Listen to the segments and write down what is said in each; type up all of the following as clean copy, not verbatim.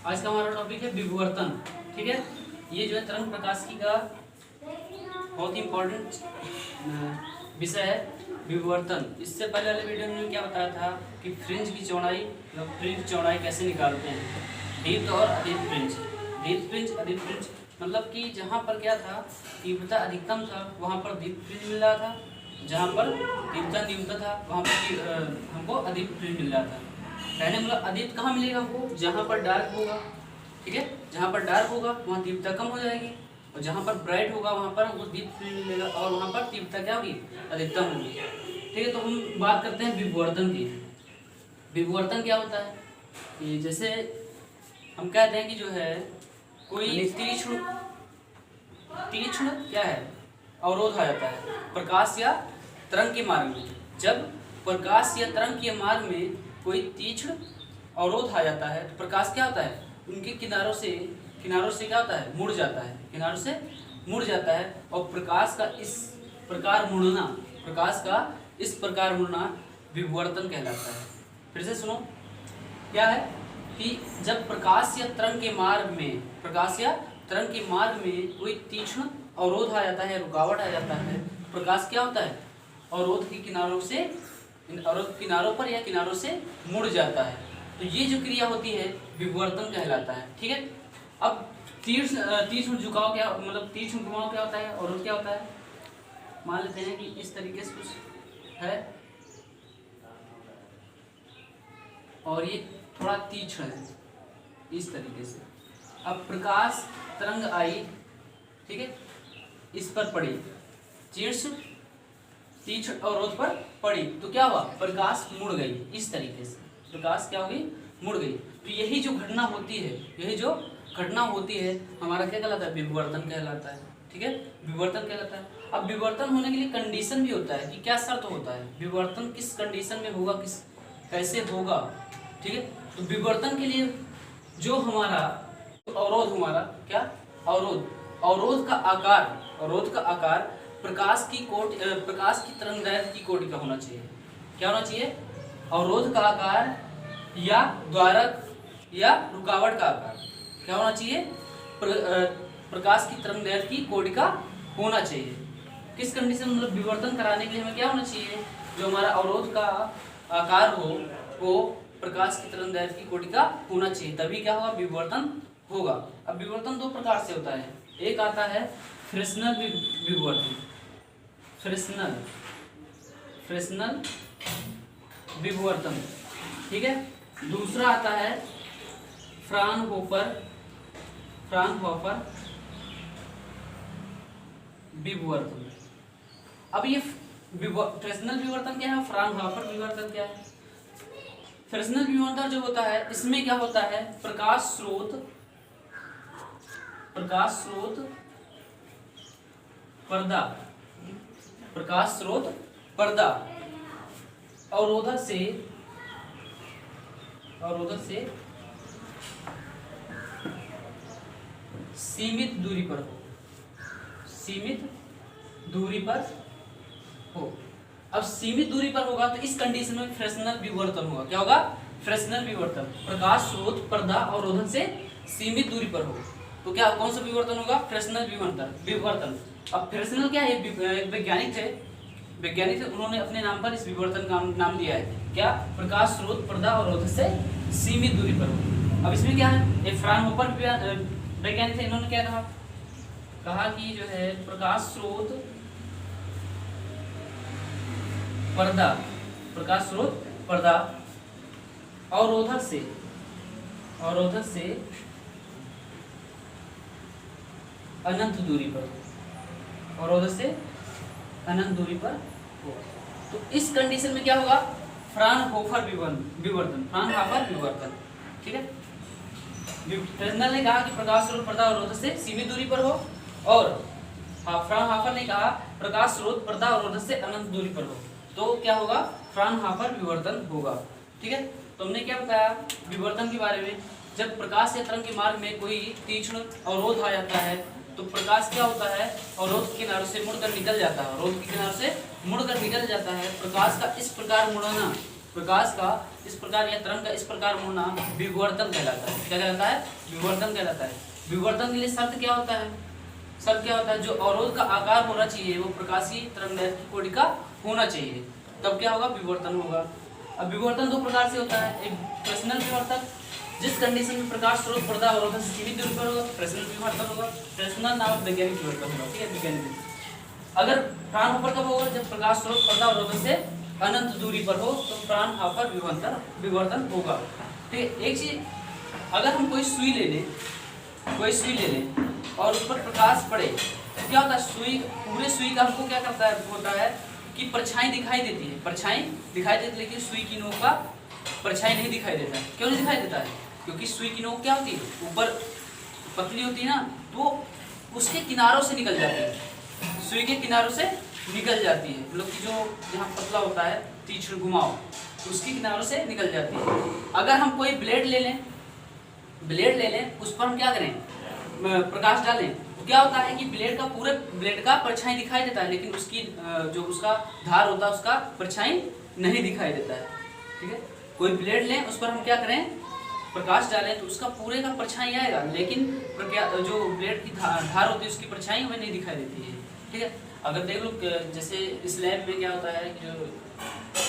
आज का हमारा टॉपिक है विवर्तन। ठीक है, ये जो है तरंग प्रकाशिकी का बहुत ही इम्पोर्टेंट विषय है विवर्तन। इससे पहले वाले वीडियो में क्या बताया था कि फ्रिंज की चौड़ाई फ्रिंज चौड़ाई कैसे निकालते हैं, दीप्त और अदीप्त फ्रिंज। दीप्त फ्रिंज अदीप्त फ्रिंज मतलब कि जहाँ पर क्या था, तीव्रता अधिकतम था वहाँ पर दीप्त फ्रिंज मिल रहा था, जहाँ पर तीव्रता न्यूनतम था वहाँ पर हमको अदीप्त फ्रिंज मिल रहा था। कहने मतलब अदीप्त कहाँ मिलेगा हमको, जहाँ पर डार्क होगा। ठीक है, जहाँ पर डार्क होगा वहाँ तीव्रता कम हो जाएगी, और जहाँ पर ब्राइट होगा वहाँ पर हमको दीप्त फ्रिंज मिलेगा, और वहाँ पर तीव्रता क्या होगी, अधिकतम होगी। ठीक है, तो हम बात करते हैं विवर्तन की। विवर्तन क्या होता है कि जैसे हम कहते हैं कि जो है कोई तीक्ष्ण क्या है, अवरोध आ जाता है प्रकाश या तरंग के मार्ग में। जब प्रकाश या तरंग के मार्ग में कोई तीक्ष्ण अवरोध आ जाता है तो प्रकाश क्या होता है, उनके किनारों से क्या होता है, मुड़ जाता है, किनारों से मुड़ जाता है। और प्रकाश का इस प्रकार मुड़ना विवर्तन कहलाता है। फिर से सुनो, क्या है कि जब प्रकाश या तरंग के मार्ग में कोई तीक्ष्ण अवरोध आ जाता है, रुकावट आ जाता है, प्रकाश क्या होता है, अवरोध किनारों पर या किनारों से मुड़ जाता है। तो ये जो क्रिया होती है विवर्तन कहलाता है। ठीक है, अब तीक्ष्ण झुकाव क्या, मतलब तीक्ष्ण घुमाव क्या होता है, अवरोध क्या होता है। मान लेते हैं कि इस तरीके से कुछ है और ये थोड़ा तीक्ष्ण है इस तरीके से। अब प्रकाश तरंग आई, ठीक है, इस पर पड़ी, तीक्ष्ण अवरोध पर पड़ी, तो क्या हुआ, प्रकाश मुड़ गई। इस तरीके से प्रकाश क्या होगी, मुड़ गई। तो यही जो घटना होती है हमारा क्या कहलाता है, विवर्तन कहलाता है। ठीक है, विवर्तन कहलाता है। अब विवर्तन होने के लिए कंडीशन भी होता है कि क्या शर्त होता है, विवर्तन किस कंडीशन में होगा, कैसे होगा। ठीक है, तो विवर्तन के लिए जो हमारा अवरोध का आकार प्रकाश की तरंगदैर्घ्य की कोटि का होना चाहिए। क्या होना चाहिए, अवरोध का आकार या द्वारक या रुकावट का आकार क्या होना चाहिए, प्रकाश की तरंगदैर्घ्य की कोटि का होना चाहिए। किस कंडीशन, मतलब विवर्तन कराने के लिए हमें क्या होना चाहिए, जो हमारा अवरोध का आकार हो वो प्रकाश की तरंगदैर्घ्य की कोटि का होना चाहिए, तभी क्या होगा, विवर्तन होगा। अब विवर्तन दो प्रकार से होता है, एक आता है फ्रेस्नेल विवर्तन, फ्रेस्नेल विवर्तन। ठीक है, दूसरा आता है फ्राउनहोफर विवर्तन। अब ये फ्रेस्नेल विवर्तन क्या है, फ्राउनहोफर विवर्तन क्या है। फ्रेस्नेल विवर्तन जो होता है इसमें क्या होता है, प्रकाश स्रोत पर्दा अवरोधक से सीमित दूरी पर हो। अब सीमित दूरी पर होगा तो इस कंडीशन में फ्रेस्नेल विवर्तन होगा। क्या होगा, फ्रेस्नेल विवर्तन, प्रकाश स्रोत पर्दा अवरोधक से सीमित दूरी पर हो तो क्या, कौन सा विवर्तन होगा, फ्रेस्नेल विवर्तन। अब फ्रेस्नेल क्या है, वैज्ञानिक थे, उन्होंने अपने नाम पर इस विवर्तन का नाम दिया है, क्या, प्रकाश स्रोत पर्दा अवरोधक से सीमित दूरी पर हो। अब इसमें क्या है, ये फ्राउनहोफर वैज्ञानिक थे, इन्होंने क्या कहा कि जो है प्रकाश स्रोत पर्दा अवरोधक से अनंत दूरी पर हो। तो इस कंडीशन में क्या होगा, फ्राउनहोफर विवर्तन। ठीक है, फ्रेस्नेल ने कहा कि प्रकाश स्रोत पर्दा अवरोधक से सीमित दूरी पर हो, और फ्राउनहोफर ने कहा प्रकाश स्रोत पर्दा अवरोधक से अनंत दूरी पर हो, तो क्या होगा, फ्राउनहोफर विवर्तन होगा। ठीक है, तो हमने क्या बताया विवर्तन के बारे में। जब प्रकाश या तरंग के मार्ग में कोई तीक्ष्ण अवरोध आ जाता है तो प्रकाश क्या होता है, अवरोध के किनारों से मुड़कर निकल जाता है, प्रकाश का इस प्रकार मुड़ना प्रकाश का इस प्रकार या तरंग का इस प्रकार होना विवर्तन कहलाता है। क्या कहलाता है? विवर्तन कहलाता है। विवर्तन के लिए शर्त क्या होता है? शर्त क्या होता है? जो अवरोध का आकार होना चाहिए वो प्रकाशीय तरंगदैर्घ्य की कोटि का होना चाहिए, तब क्या होगा? विवर्तन होगा। अब विवर्तन दो प्रकार से होता है, एक प्रश्नल विवर्तक, जिस कंडीशन में प्रकाश स्रोत पर्दा अवरोध से सीमित दूरी पर होगा प्रश्नल विवर्तन होगा, प्रश्नल नामक वैज्ञानिक विवर्तन होगा। ठीक है, वैज्ञानिक। अगर फ्राउनहोफर कब होगा? जब प्रकाश स्रोत पर्दा अवरोध से अनंत दूरी पर हो तो फ्राउनहोफर विवर्तन होगा। ठीक है, एक चीज, अगर हम कोई सुई ले लें और उस पर प्रकाश पड़े तो क्या होता है? सुई, पूरे सुई का हमको क्या करता है? होता है कि परछाई दिखाई देती है, परछाई दिखाई देती है, लेकिन सुई की नोक का परछाई नहीं दिखाई देता है। क्यों नहीं दिखाई देता है? क्योंकि सुई की नोक क्या होती है? ऊपर पतली होती है ना, तो उसके किनारों से निकल जाती है, सुई के किनारों से निकल जाती है, मतलब कि जो यहाँ पतला होता है तीक्ष्ण घुमाव, उसके किनारों से निकल जाती है। अगर हम कोई ब्लेड ले लें, उस पर हम क्या करें? प्रकाश डालें, तो क्या होता है कि ब्लेड का परछाई दिखाई देता है, लेकिन उसकी जो उसका धार होता है उसका परछाई नहीं दिखाई देता है। ठीक है, कोई ब्लेड लें, उस पर हम क्या करें? प्रकाश डालें तो उसका पूरे का परछाई आएगा, लेकिन जो ब्लेड की धार होती है उसकी परछाई हमें नहीं दिखाई देती है। ठीक है, अगर देख लो जैसे स्लैब में क्या होता है कि जो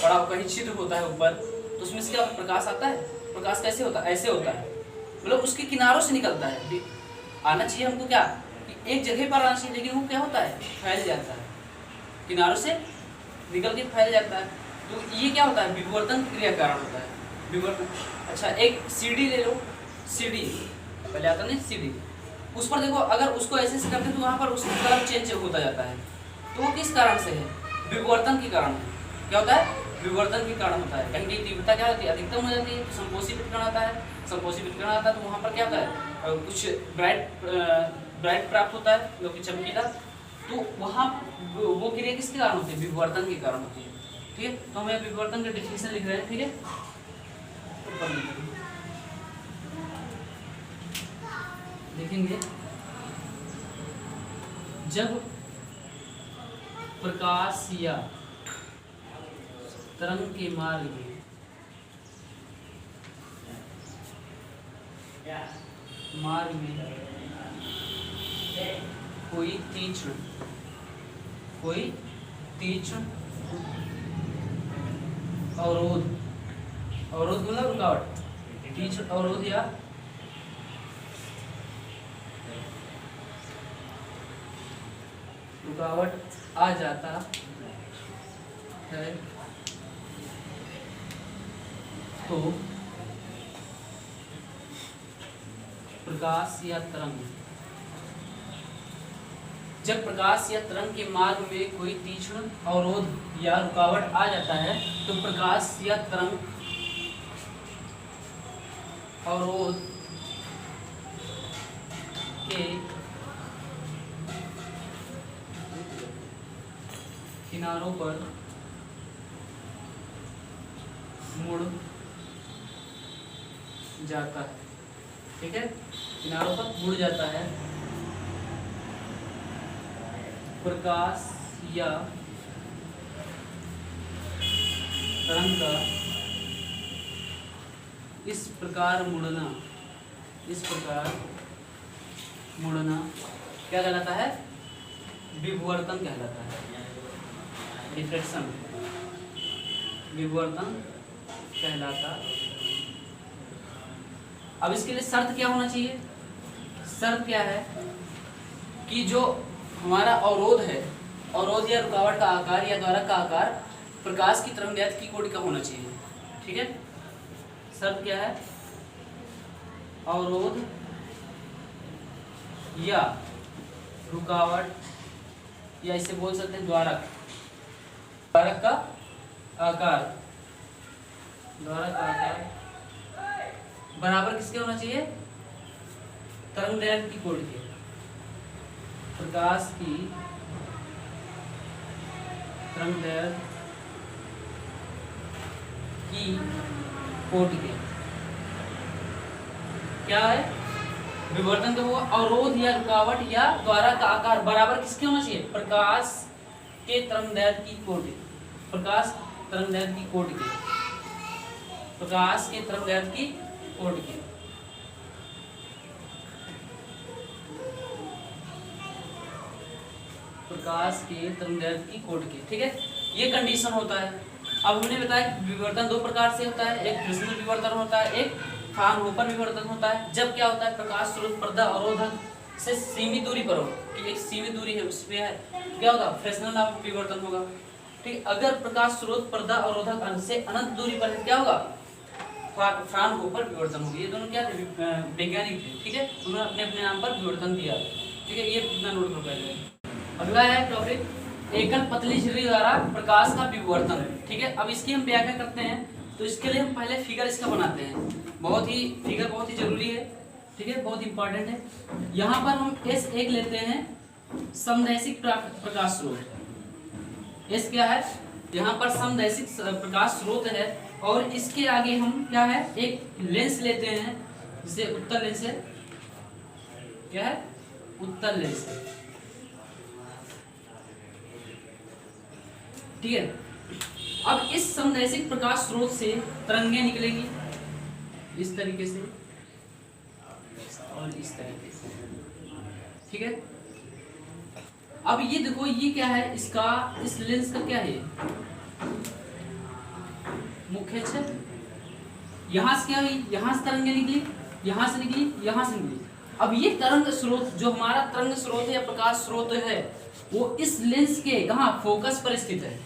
बड़ा कहीं छिद्र होता है ऊपर, तो उसमें से क्या प्रकाश आता है? प्रकाश कैसे होता है? ऐसे होता है, मतलब उसके किनारों से निकलता है। आना चाहिए हमको क्या? एक जगह पर आना चाहिए, लेकिन वो क्या होता है? फैल जाता है, किनारों से निकल के फैल जाता है। तो ये क्या होता है? विवर्तन क्रिया कारण होता है, विवर्तन। अच्छा, एक सीढ़ी ले लो, सीढ़ी पहले आता नहीं, सीढ़ी, उस पर देखो, अगर उसको ऐसे से करते तो वहाँ पर उसका कलर चेंज होता जाता है, तो वो किस कारण से है? विवर्तन के कारण है। क्या होता है? विवर्तन के कारण होता है। कहीं कहीं तीव्रता क्या होती है? अधिकतम हो जाती है, तो संपोषी विकिरण आता है, संपोषी विकिरण आता है तो वहाँ पर क्या होता है? कुछ ब्राइट प्राप्त होता है, जो कि चमकीला, तो वहाँ वो क्रिया किसके कारण होती है? विवर्तन के कारण होती है। ठीक है, तो हम विवर्तन का डेफिनेशन लिख रहे हैं। ठीक है, देखेंगे, जब प्रकाश या तरंग के मार्ग में कोई तीक्ष्ण अवरोध मतलब रुकावट, तीक्ष्ण अवरोध या रुकावट आ जाता है तो प्रकाश या तरंग, जब प्रकाश या तरंग के मार्ग में कोई तीक्ष्ण अवरोध या रुकावट आ जाता है तो प्रकाश या तरंग अवरोध के किनारों पर मुड़ जाता है। ठीक है, किनारों पर मुड़ जाता है। प्रकाश या तरंग का इस प्रकार मुड़ना क्या कहलाता है? विवर्तन कहलाता है। डिफ्रैक्शन विवर्तन कहलाता। अब इसके लिए शर्त क्या होना चाहिए? शर्त क्या है कि जो हमारा अवरोध है, अवरोध या रुकावट का आकार या द्वारक का आकार प्रकाश की तरंगदैर्घ्य की कोटि का होना चाहिए। ठीक है, शर्त क्या है? अवरोध या रुकावट या इसे बोल सकते हैं द्वारक का आकार, बराबर किसके होना चाहिए? तरंगदैर्घ्य की कोटि के। प्रकाश की तरंगदैर्घ्य की कोटि के क्या है? विवर्तन तो हुआ। अवरोध या रुकावट या द्वारक का आकार बराबर किसके होना चाहिए? प्रकाश के तरंगदैर्घ्य की कोटि, प्रकाश तरंगदैर्घ्य की कोटि के। प्रकाश के तरंगदैर्घ्य की कोट के। प्रकाश के तरंगदैर्घ्य की कोट के, ठीक है, ये कंडीशन होता है। अब हमने बताया कि विवर्तन दो प्रकार से होता है, एक फ्रेस्नेल विवर्तन होता है, एक फ्राउनहोफर विवर्तन होता है। जब क्या होता है, प्रकाश स्रोत पर्दा अवरोधक से सीमित दूरी पर हो, कि एक सीमित दूरी है उस पे है, क्या होगा, फ्रेस्नेल विवर्तन होगा। ठीक, अगर प्रकाश स्रोत पर्दा अवरोधक से अनंत दूरी पर है, क्या होगा, फ्राउनहोफर विवर्तन होगा। ये दोनों क्या थे, वैज्ञानिक थे, ठीक है, उन्होंने अपने अपने नाम पर विवर्तन दिया, ठीक है, ये कितना नोट कर पहले। अगला है टॉपिक एकल पतली झिल्ली द्वारा प्रकाश का विवर्तन, ठीक है। अब इसकी हम व्याख्या करते हैं, तो इसके लिए हम पहले फिगर इसका बनाते हैं। फिगर बहुत ही जरूरी है, ठीक है, बहुत इंपॉर्टेंट है। यहाँ पर हम S1 लेते हैं, समदैशिक प्रकाश स्रोत। S क्या है, यहाँ पर समदैशिक प्रकाश स्रोत है, और इसके आगे हम क्या है, एक लेंस लेते हैं, जिसे उत्तल लेंस है, क्या है, उत्तल लेंस, ठीक है। अब इस समदैशिक प्रकाश स्रोत से तरंगें निकलेंगी इस तरीके से और इस तरीके से, ठीक है। अब ये देखो, ये क्या है, इसका, इस लेंस का क्या है, मुख्य अक्ष। यहां से क्या हुई, यहां से तरंगें निकली, यहां से निकली, यहां से निकली। अब ये तरंग स्रोत, जो हमारा तरंग स्रोत है या प्रकाश स्रोत है, वो इस लेंस के कहाँ, फोकस पर स्थित है।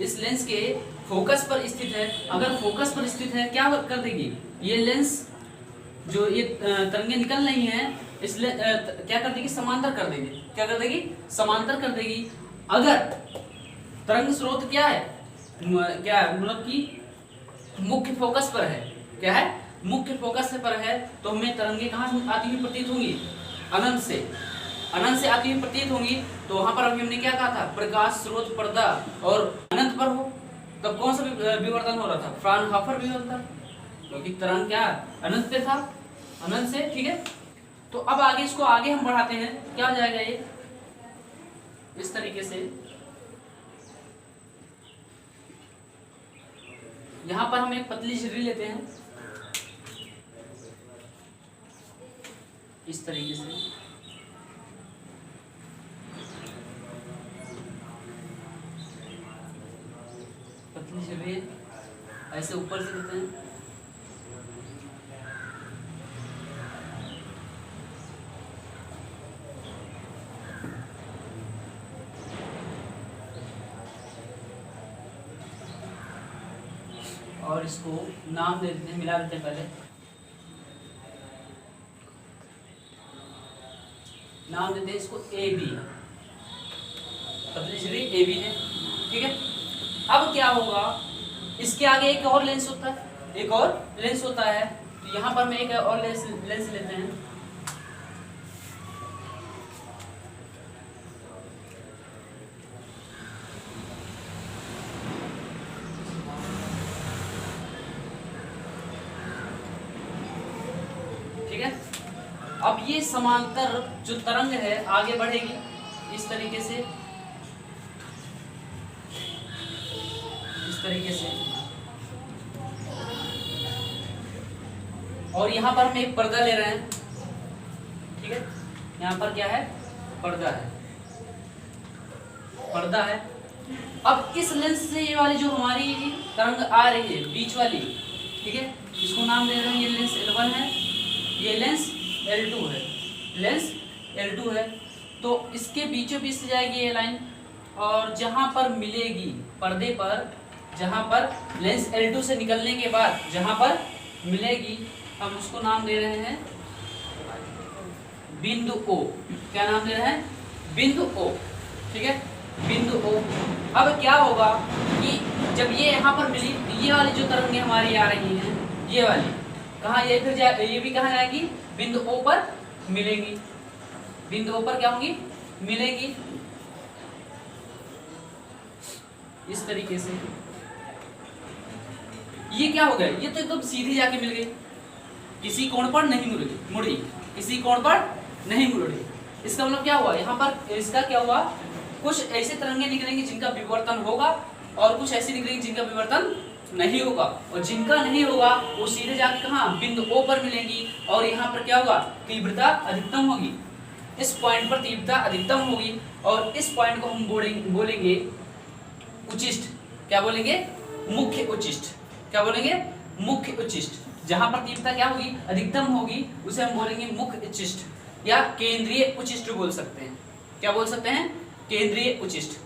इस लेंस के फोकस पर स्थित है। अगर फोकस पर स्थित है, क्या कर देगी ये लेंस, जो ये तरंगे निकल रही हैं, इसलिए क्या कर देगी, समांतर कर देगी। क्या कर देगी, समांतर कर देगी। अगर तरंग स्रोत क्या है, क्या मतलब कि मुख्य फोकस पर है, क्या है, मुख्य फोकस पर है, तो हमें तरंगे कहाँ से आती हुई प्रतीत होंगी, अनंत से आती हुई प्रतीत होंगी। तो वहां पर अभी हमने क्या कहा था, प्रकाश स्रोत पर्दा और अनंत पर हो, तब कौन सा विवर्तन हो रहा था, फ्राउनहोफर विवर्तन, क्योंकि तरंग क्या अनंत पे था, अनंत से, ठीक है। तो अब आगे इसको आगे हम बढ़ाते हैं, क्या हो जाएगा ये, इस तरीके से। यहां पर हम एक पतली झिल्ली लेते हैं, इस तरीके से, पतली झिल्ली ऐसे ऊपर से लेते हैं, और इसको नाम दे देते हैं, मिला देते हैं, पहले नाम देते हैं इसको AB, पतली झिल्ली AB है, ठीक है। अब क्या होगा, इसके आगे एक और लेंस होता है, एक और लेंस होता है, तो यहाँ पर मैं एक और लेंस लेते हैं, ठीक है। अब ये समांतर जो तरंग है आगे बढ़ेगी इस तरीके से, इस तरीके से, और यहाँ पर हम एक पर्दा ले रहे हैं, ठीक है। यहाँ पर क्या है, पर्दा है, पर्दा है। अब इस लेंस से ये वाली जो हमारी तरंग आ रही है, बीच वाली, ठीक है, इसको नाम दे रहे हैं, ये लेंस L1 है, ये लेंस L2 है, लेंस L2 है। तो इसके बीचों बीच से जाएगी ये लाइन, और जहां पर मिलेगी पर्दे पर, जहां पर लेंस L2 से निकलने के बाद जहां पर मिलेगी, हम उसको नाम दे रहे हैं बिंदु O। क्या नाम दे रहे हैं, बिंदु O, ठीक है, बिंदु O। अब क्या होगा कि जब ये यहाँ पर मिली, ये वाली जो तरंगें हमारी आ रही हैं, ये वाली कहाँ, ये फिर ये भी कहाँ जाएगी, बिंदु O पर मिलेंगी, बिंदु O पर क्या होंगी, मिलेंगी, इस तरीके से। ये क्या हो गया, ये तो एकदम सीधी जाके मिल गई, किसी कोण पर नहीं मुड़ी, किसी कोण पर नहीं मुड़ी। इसका मतलब क्या हुआ, यहाँ पर इसका क्या हुआ, कुछ ऐसे तरंगे निकलेंगी जिनका विवर्तन होगा, और कुछ ऐसी निकलेंगी जिनका विवर्तन नहीं होगा, और जिनका नहीं होगा वो सीधे जाके कहाँ बिंदु O पर मिलेंगी, और यहाँ पर क्या होगा तीव्रता अधिकतम होगी, इस पॉइंट पर तीव्रता अधिकतम होगी, और इस पॉइंट को हम बोलेंगे उच्चिष्ट। क्या बोलेंगे? मुख्य उच्चिष्ट। क्या बोलेंगे? मुख्य उच्चिष्ट। जहां पर तीव्रता क्या होगी अधिकतम होगी उसे हम बोलेंगे मुख्य उच्चिष्ट या केंद्रीय उच्चिष्ट बोल सकते हैं। क्या बोल सकते हैं? केंद्रीय उच्चिष्ट।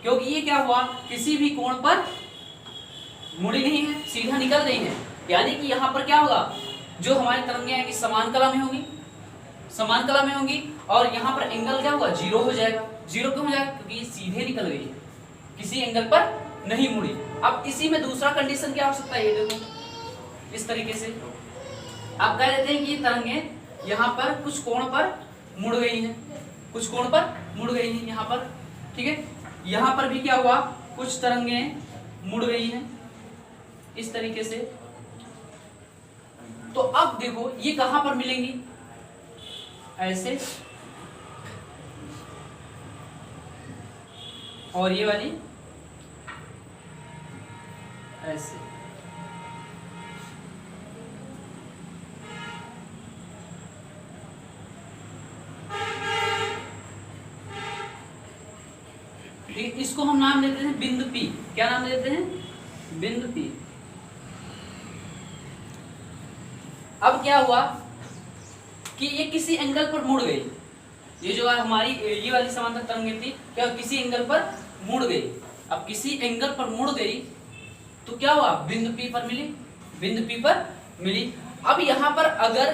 क्योंकि ये क्या हुआ किसी भी कोण पर मुड़ी नहीं है, सीधा निकल रही है, यानी कि यहाँ पर क्या होगा जो हमारी तरंगें आएंगी समान कला में होंगी, समान कला में होंगी, और यहाँ पर एंगल क्या होगा जीरो हो जाएगा। जीरो क्यों हो जाएगा? क्योंकि ये सीधे निकल गई है, किसी एंगल पर नहीं मुड़ी। अब इसी में दूसरा कंडीशन क्या हो सकता है, ये देखो इस तरीके से आप कह देते हैं कि तरंगें यहाँ पर कुछ कोण पर मुड़ गई हैं, कुछ कोण पर मुड़ गई हैं यहाँ पर, ठीक है। यहाँ पर भी क्या हुआ कुछ तरंगें मुड़ गई हैं इस तरीके से। तो अब देखो ये कहां पर मिलेंगी, ऐसे, और ये वाली ऐसे। ठीक है, इसको हम नाम देते हैं बिंदु P। क्या नाम देते हैं? बिंदु P। अब क्या हुआ कि ये किसी एंगल पर मुड़ गई, ये जो हमारी ये वाली समांतर तरंगें थी क्या किसी एंगल पर मुड़ गई। अब किसी एंगल पर मुड़ गई तो क्या हुआ बिंदु P पर मिली, बिंदु P पर मिली। अब यहाँ पर अगर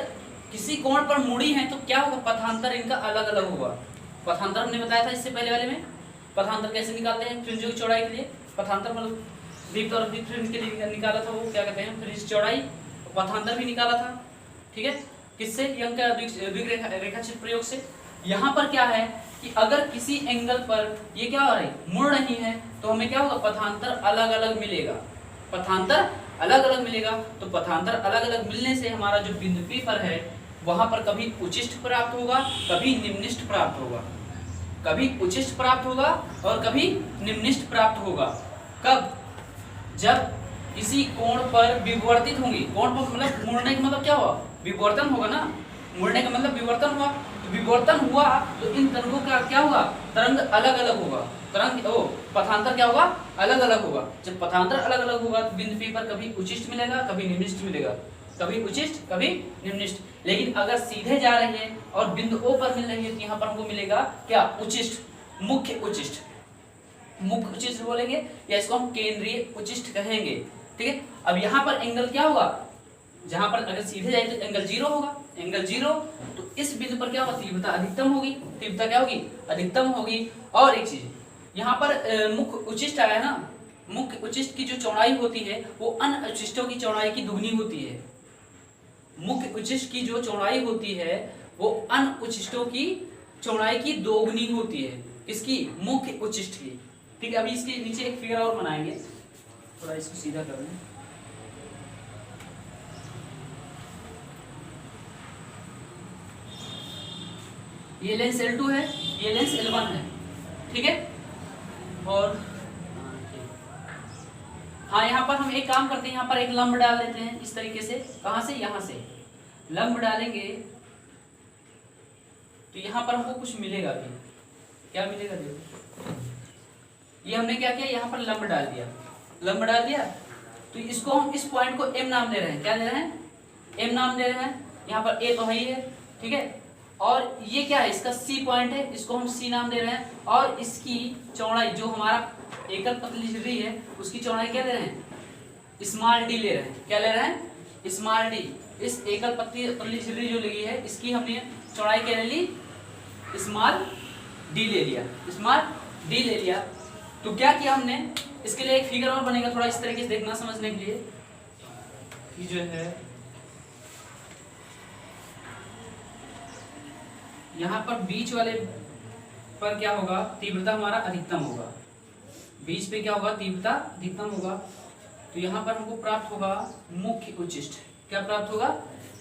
किसी कोण पर मुड़ी है तो क्या होगा पथांतर इनका अलग अलग होगा। पथांतर हमने बताया था इससे पहले वाले में, पथांतर कैसे निकालते हैं फ्रिंजों की चौड़ाई के लिए। पथांतर मतलब दीप्त और दीप्त फ्रिंज के लिए निकाला था, वो क्या कहते हैं फ्रिंज चौड़ाई, पथांतर भी निकाला था, ठीक है। किससे? यंग का द्विरेखा रेखाचित्र प्रयोग से। यहाँ पर क्या है कि अगर किसी एंगल पर ये क्या हो रही मुड़ रही है तो हमें क्या होगा पथांतर अलग अलग मिलेगा, पथांतर अलग अलग मिलेगा। तो पथांतर अलग अलग मिलने से हमारा जो बिंदु P पर है वहां पर कभी उच्चिष्ट प्राप्त होगा, कभी निम्निष्ट प्राप्त होगा, कभी उच्चिष्ट प्राप्त होगा और कभी निम्निष्ट प्राप्त होगा। कब? जब किसी कोण पर विवर्तित होंगी। कोण पर मतलब मुड़ने का मतलब क्या हुआ विवर्तन होगा ना, मुड़ने का मतलब विवर्तन हुआ। तो विवर्तन हुआ तो इन तरंगों का क्या होगा तरंग अलग अलग होगा, तरंग पथांतर क्या होगा अलग अलग होगा। जब पथांतर अलग अलग होगा तो बिंदु P पर कभी उच्चिष्ट मिलेगा कभी निम्निष्ट मिलेगा, कभी उच्चिष्ट कभी निम्निष्ट। लेकिन अगर सीधे जा रही है और बिंदु O पर मिल रही है तो यहाँ पर हमको मिलेगा क्या उच्चिष्ट, मुख्य उच्चिष्ट, मुख्य उच्चिष्ट बोलेंगे या इसको हम केंद्रीय उच्चिष्ट कहेंगे, ठीक है। अब यहाँ पर एंगल क्या होगा, जहां पर अगर सीधे जाए तो एंगल जीरो होगा, एंगल जीरो, तो इस बिंदु पर क्या होगा तीव्रता अधिकतम होगी, तीव्रता क्या होगी अधिकतम होगी। और एक चीज यहाँ पर मुख्य उच्चिष्ट आया ना, मुख्य उच्चिष्ट की जो चौड़ाई होती है वो अन्य उच्चिष्टों की चौड़ाई की दुगनी होती है। मुख्य उच्चिष्ट की जो चौड़ाई होती है वो अन्य उच्चिष्टों की चौड़ाई की दोगुनी होती है, इसकी मुख्य उच्चिष्ट की, ठीक है। अभी इसके नीचे एक फिगर और बनाएंगे, थोड़ा इसको सीधा कर लें। ये लेंस L2 है, ये लेंस L1 है, ठीक है। और हाँ यहाँ पर हम एक काम करते हैं, यहाँ पर एक लंब डाल देते हैं इस तरीके से। कहाँ से? यहाँ से लंब डालेंगे तो यहाँ पर हमको कुछ मिलेगा भी। क्या मिलेगा देखो, ये हमने क्या किया यहाँ पर लंब डाल दिया, लंब डाल दिया तो इसको हम इस पॉइंट को M नाम दे रहे हैं। क्या दे रहे हैं? M नाम दे रहे हैं। यहाँ पर A तो है ही है, ठीक है। और ये क्या है इसका C पॉइंट है, इसको हम C नाम दे रहे हैं। और इसकी चौड़ाई जो हमारा एकल पतली झिर्री है उसकी चौड़ाई क्या ले रहे हैं स्मॉल d ले रहे हैं। क्या ले रहे हैं स्मॉल d। इस एकल पतली झिर्री जो लगी है इसकी हमने चौड़ाई क्या ले ली स्मॉल d ले लिया, स्मॉल d ले लिया। तो क्या किया हमने, इसके लिए एक फिगर और बनेगा थोड़ा इस तरीके से देखना समझने के लिए। ये जो है यहाँ पर बीच वाले पर क्या होगा तीव्रता हमारा अधिकतम होगा, बीच पे क्या होगा तीव्रता अधिकतम होगा। तो यहाँ पर हमको प्राप्त होगा मुख्य उच्चिष्ट। क्या प्राप्त होगा?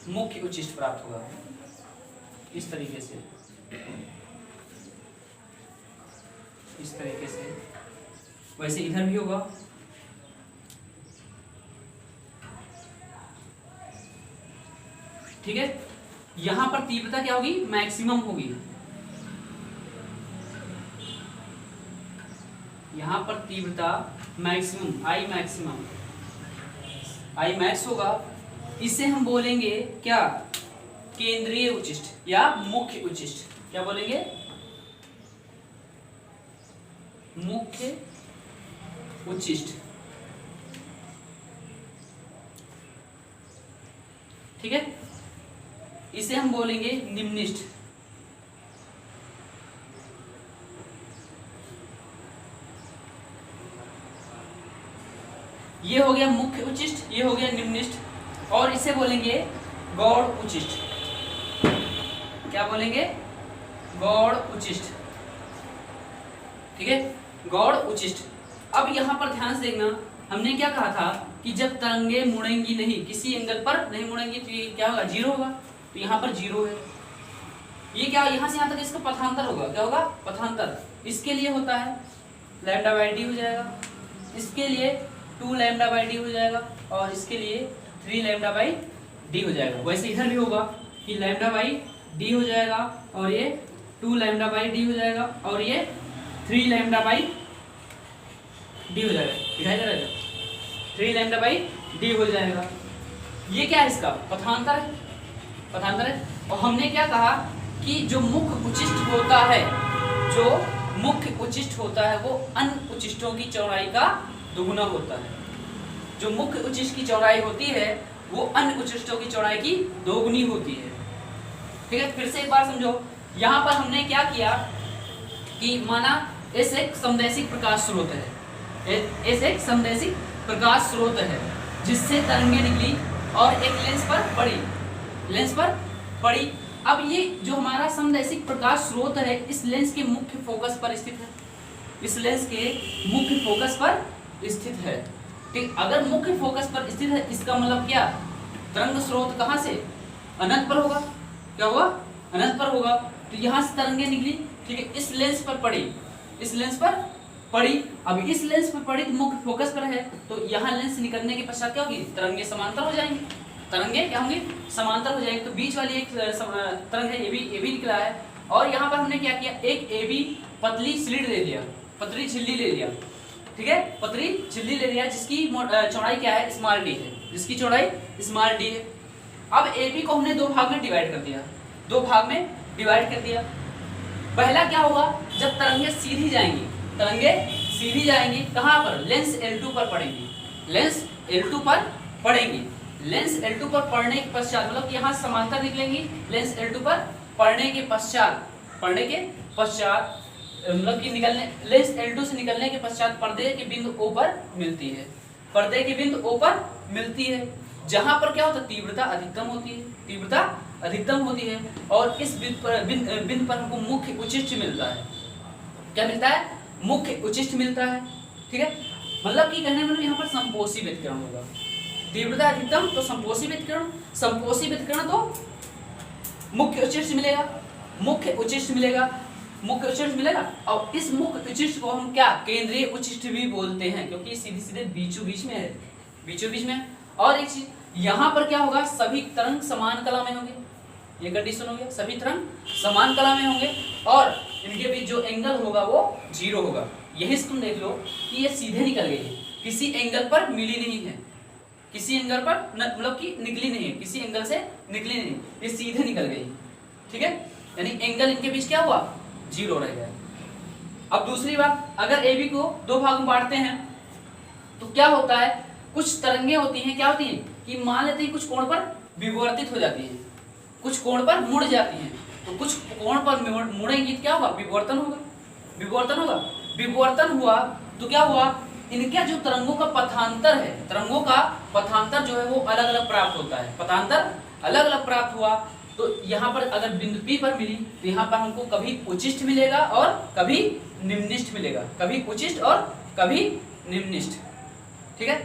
मुख्य उच्चिष्ट प्राप्त होगा इस तरीके से, इस तरीके से। वैसे इधर भी होगा, ठीक है, यहां पर तीव्रता क्या होगी, मैक्सिमम होगी। यहां पर तीव्रता मैक्सिमम, आई मैक्स होगा। इसे हम बोलेंगे क्या, केंद्रीय उच्चिष्ट या मुख्य उच्चिष्ट। क्या बोलेंगे, मुख्य उच्चिष्ट। ठीक है, इसे हम बोलेंगे निम्निष्ठ। ये हो गया मुख्य उच्चिष्ट, ये हो गया निम्निष्ठ। और इसे बोलेंगे गौड़ उच्चिष्ट। क्या बोलेंगे, गौड़ उच्चिष्ट। ठीक है, गौड़ उच्चिष्ट। अब यहां पर ध्यान से देखना, हमने क्या कहा था कि जब तरंगे मुड़ेंगी नहीं, किसी एंगल पर नहीं मुड़ेंगी तो ये क्या होगा, जीरो होगा। तो यहाँ पर जीरो है। ये क्या, यहाँ से यहाँ तक इसका पथांतर होगा। क्या होगा, पथांतर। इसके लिए होता है लैम्डा बाई डी हो जाएगा, इसके लिए 2 लैम्डा बाई डी हो जाएगा, और इसके लिए 3 लैम्डा बाई डी हो जाएगा। वैसे इधर भी होगा कि लैम्डा बाई डी हो जाएगा, और ये 2 लैम्डा बाई डी हो जाएगा, और ये 3 लैम्डा बाई डी हो जाएगा। दिखाई दे रहा है, 3 लैम्डा बाई डी हो जाएगा। ये क्या है, इसका पथांतर है, पथांतर है। और हमने क्या कहा कि जो मुख्य उच्चिष्ट होता है, जो मुख्य उच्चिष्ट होता है वो अन्य उच्चिष्टों की चौड़ाई का दुगुना होता है। जो मुख्य उच्चिष्ट की चौड़ाई होती है वो अन्य उच्चिष्टों की चौड़ाई की दोगुनी होती है। ठीक है, फिर से एक बार समझो। यहाँ पर हमने क्या किया कि माना एस एक समदैशिक प्रकाश स्रोत है, एस एक समदैशिक प्रकाश स्रोत है जिससे तरंगे निकली और एक लेंस पर पड़ी, लेंस पर पड़ी। अब ये जो हमारा समदैशिक प्रकाश स्रोत है इस लेंस के मुख्य फोकस पर स्थित है, इस लेंस के मुख्य फोकस पर स्थित है। ठीक, अगर मुख्य फोकस पर स्थित है इसका मतलब क्या, तरंग स्रोत कहाँ से, अनंत पर होगा। क्या होगा, अनंत पर होगा। तो यहाँ से तरंगे निकली, ठीक है, इस लेंस पर पड़ी, इस लेंस पर पड़ी। अब इस लेंस पर पड़ी तो मुख्य फोकस पर है, तो यहाँ लेंस निकलने के पश्चात क्या होगी, तरंगे समांतर हो जाएंगे, तरंगे क्या होंगे, समांतर हो जाएंगे। तो बीच वाली एक तरंग है, ये भी निकला है। और यहाँ पर हमने क्या किया, एक ए बी पतली स्लिट ले लिया, पतली झिल्ली ले लिया। ठीक है, पतली झिल्ली ले लिया जिसकी चौड़ाई क्या है, स्मॉल डी है, जिसकी चौड़ाई स्मॉल डी है। अब ए बी को हमने 2 भाग में डिवाइड कर दिया, 2 भाग में डिवाइड कर दिया। पहला क्या होगा, जब तरंगे सीधी जाएंगी, तरंगे सीधी जाएंगी कहाँ पर, लेंस L2 पर पड़ेंगी, लेंस L2 पर पड़ेंगी। लेंस L2 पर पड़ने के पश्चात मतलब यहाँ समांतर निकलेंगी, लेंस L2 पर पड़ने के पश्चात मतलब कि निकलने, लेंस L2 से निकलने के पश्चात पर्दे के बिंदु O पर मिलती है, पर्दे के बिंदु O पर मिलती है, जहां पर क्या होता है, तीव्रता अधिकतम होती है, तीव्रता अधिकतम होती है। और इस बिंदु पर हमको मुख्य उच्चिष्ट मिलता है। क्या मिलता है, मुख्य उच्चिष्ट मिलता है। ठीक है, मतलब कि कहने मतलब यहाँ पर संपोषी व्यतिकरण होगा, तीव्रता अधिकतम तो संपोषी व्यतिकरण, संपोषी व्यतिकरण तो मुख्य उच्चिष्ट मिलेगा, मुख्य उच्चिष्ट मिलेगा, मुख्य उच्चिष्ट मिलेगा। और इस मुख्य उच्चिष्ट को हम क्या, केंद्रीय उच्चिष्ट भी बोलते हैं, क्योंकि सीधे सीधे बीचों बीच में है, बीचों बीच में। और एक चीज यहाँ पर क्या होगा, सभी तरंग समान कला में होंगे, ये कंडीशन हो गया, सभी तरंग समान कला में होंगे और इनके बीच जो एंगल होगा वो 0 होगा। यही तुम देख लो कि ये सीधे निकल गई है, किसी एंगल पर मिली नहीं है, किसी एंगल पर मतलब कि निकली नहीं है, किसी एंगल से निकली नहीं, ये सीधे निकल गई। ठीक है, यानी एंगल इनके बीच क्या हुआ, 0 रह गया। अब दूसरी बात, अगर AB को 2 भाग में बांटते हैं तो क्या होता है, कुछ तरंगे होती हैं, क्या होती हैं कि मान लेते हैं कुछ कोण पर विवर्तित हो जाती हैं, कुछ कोण पर मुड़ जाती हैं। तो कुछ कोण पर मुड़ेंगी तो क्या होगा, विवर्तन होगा, विवर्तन होगा। विवर्तन हुआ तो क्या हुआ, इनके जो तरंगों का पथांतर है, तरंगों का पथांतर जो है वो अलग अलग प्राप्त होता है, पथांतर अलग अलग प्राप्त हुआ। तो यहाँ पर अगर बिंदु P पर मिली तो यहाँ पर हमको कभी उच्चिष्ट मिलेगा और कभी निम्निष्ठ मिलेगा, कभी उच्चिष्ट और कभी निम्निष्ठ। ठीक है,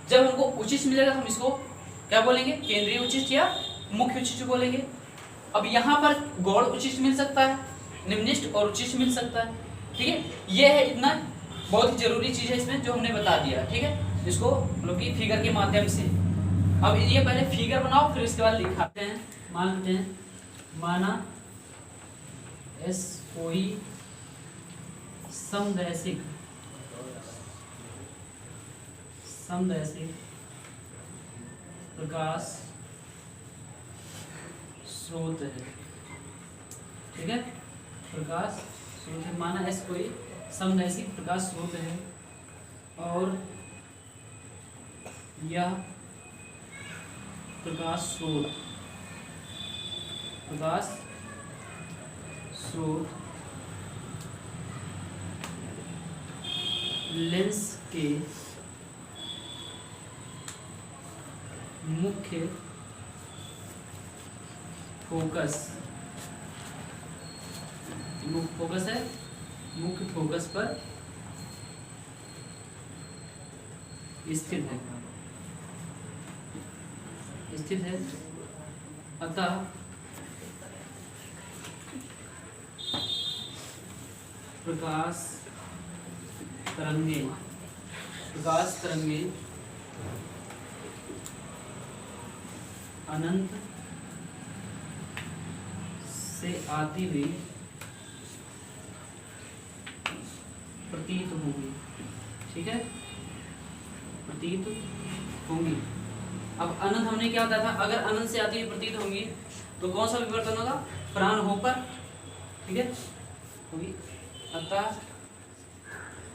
जब हमको उच्चिष्ट मिलेगा तो हम इसको क्या बोलेंगे, केंद्रीय उच्चिष्ट या मुख्य उच्चिष्ट बोलेंगे। अब यहाँ पर गौड़ उच्चिष्ट मिल सकता है, निम्निष्ठ और उच्चिष्ट मिल सकता है। ठीक है, ये है इतना बहुत ही जरूरी चीज है इसमें जो हमने बता दिया। ठीक है, इसको मतलब कि फिगर के माध्यम से अब ये पहले फिगर बनाओ, फिर इसके बाद लिखाते हैं। मान लेते हैं, माना एस कोई समदैशिक प्रकाश स्रोत है। ठीक है, प्रकाश स्रोत है। माना एस कोई समदैशिक प्रकाश स्रोत है और यह प्रकाश स्रोत लेंस के मुख्य फोकस पर स्थित है। अतः प्रकाश तरंगे अनंत से आती हुई प्रतीत होंगी। ठीक है, प्रतीत होंगी। अब अनंत हमने क्या बताया था, अगर अनंत से आती हुई प्रतीत होंगी तो कौन सा विवर्तन होगा, फ्राउनहोफर। ठीक है, होगी। अतः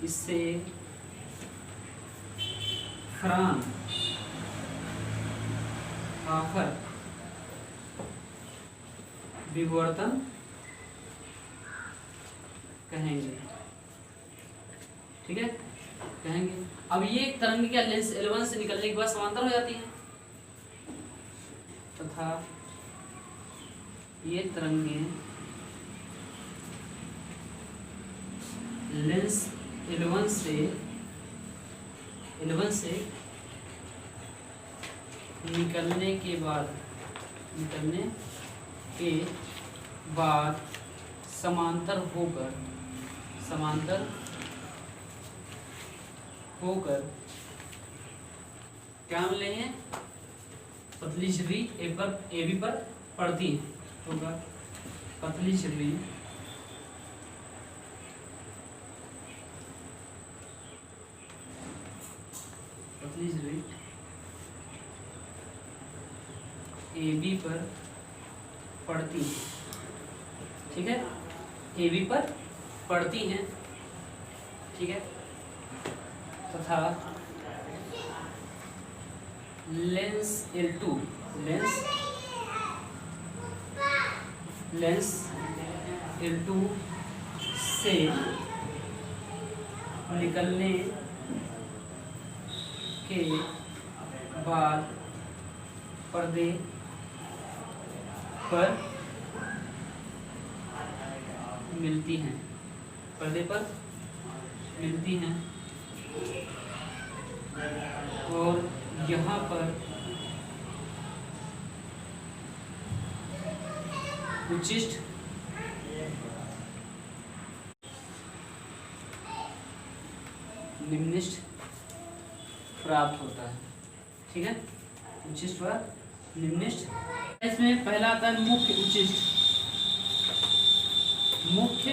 इससे फ्राउनहोफर विवर्तन कहेंगे। ठीक है, कहेंगे। अब ये तरंग क्या लेंस L1 से निकलने के बाद समांतर हो जाती है, तथा ये तरंगें लेंस L1 से निकलने के बाद समांतर होकर क्या मिले हैं, पतली झिल्ली AB पर पड़ती है। होगा पतली झिल्ली AB पर पड़ती है। ठीक है, AB पर पड़ती हैं। ठीक है, तथा लेंस L2 से निकलने के बाद पर्दे पर मिलती हैं, और यहाँ पर उचिष्ट निम्निष्ठ प्राप्त होता है। ठीक है, उचिष्ट व निम्निष्ठ। इसमें पहला आता है मुख्य उचिष्ट। मुख्य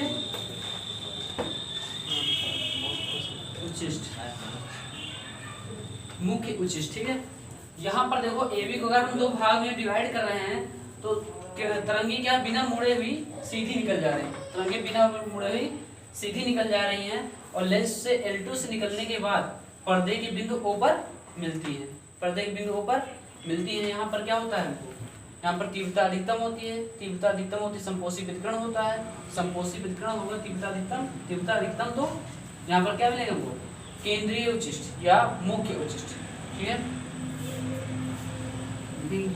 उचिष्ट। ठीक है, यहाँ पर देखो AB को अगर हम दो भाग में डिवाइड कर रहे हैं तो तरंगे क्या बिना मुड़े हुई सीधी निकल जा रही हैं, और लेंस से L2 से निकलने के बाद पर्दे के बिंदु O पर मिलती है। यहाँ पर क्या होता है, यहाँ पर तीव्रता अधिकतम होती है, संपोषी विकिरण होता है, होगा तीव्रता अधिकतम। तो यहाँ पर क्या मिलेगा हमको, केंद्रीय उचिष्ट या मुख्य उचिष्ट। ठीक है,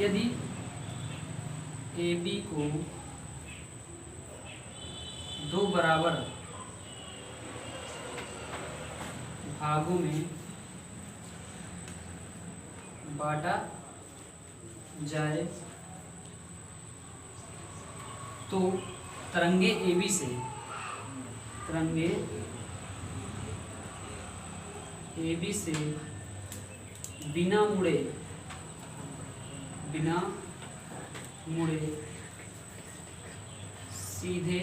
यदि AB को दो बराबर भागों में बांटा जाए तो तरंगे AB से बिना बिना मुड़े सीधे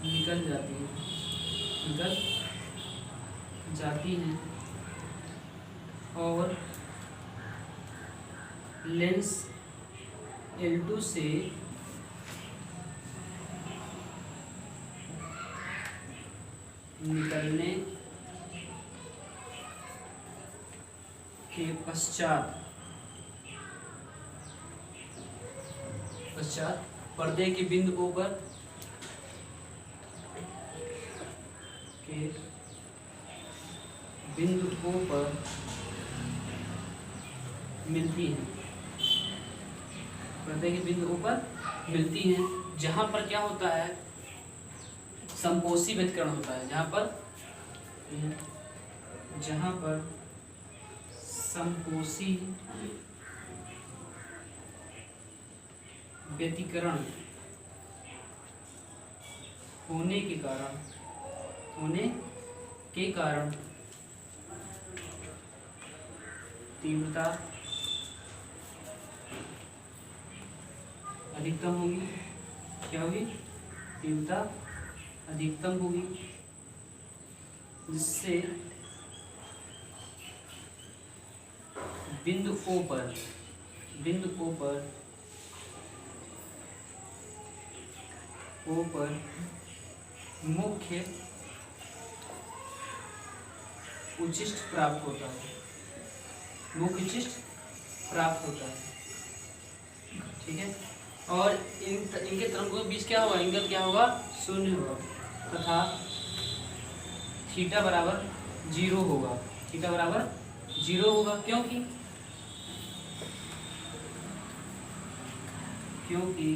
निकल जाती हैं और लेंस L2 से निकलने के पश्चात पर्दे के बिंदु O पर मिलती हैं। पर्दे के बिंदु O पर मिलती हैं, जहां पर क्या होता है, संपोषी व्यतिकरण होता है। जहां पर संपोषी व्यतिकरण होने के कारण तीव्रता अधिकतम होगी। क्या होगी? तीव्रता अधिकतम होगी, जिससे बिंदु O पर मुख्य उच्चिष्ट प्राप्त होता है। ठीक है, और इनके तरंगों के बीच क्या होगा? एंगल क्या होगा? 0 होगा, तथा थीटा बराबर 0 होगा। क्योंकि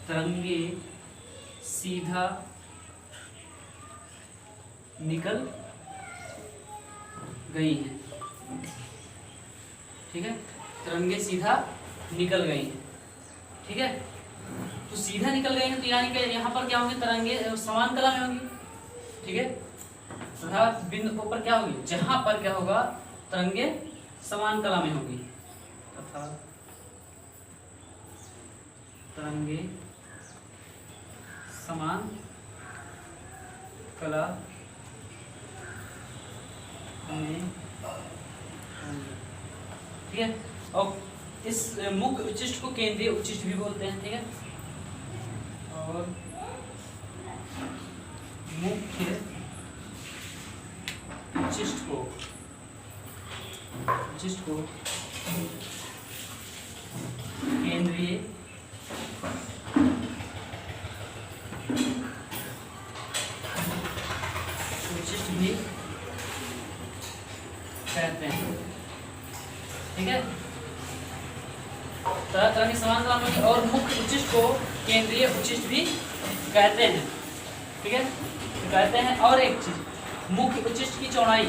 तरंगे सीधा निकल गई हैं। ठीक है, तरंगे सीधा निकल गई हैं। ठीक है, तो सीधा निकल गई हैं, तो यानी कि यहाँ पर क्या होंगे? तरंगे समान कला में होंगी। ठीक है, तथा बिंदु O पर क्या होगी? जहां पर क्या होगा? तरंगे समान कला में होगी, तथा तरंगे समान कला में। ठीक है, और इस मुख्य उच्चिष्ट को केंद्रीय उच्चिष्ट भी बोलते हैं। ठीक है, और मुख्य उच्चिष्ट को केंद्रीय उच्चिष्ट भी कहते हैं। ठीक है, तरह तरह के समान कला में, और मुख्य उच्चिष्ट को केंद्रीय उच्चिष्ट भी कहते हैं। ठीक है, तो कहते हैं। और एक चीज, मुख्य उच्चिष्ट की चौड़ाई,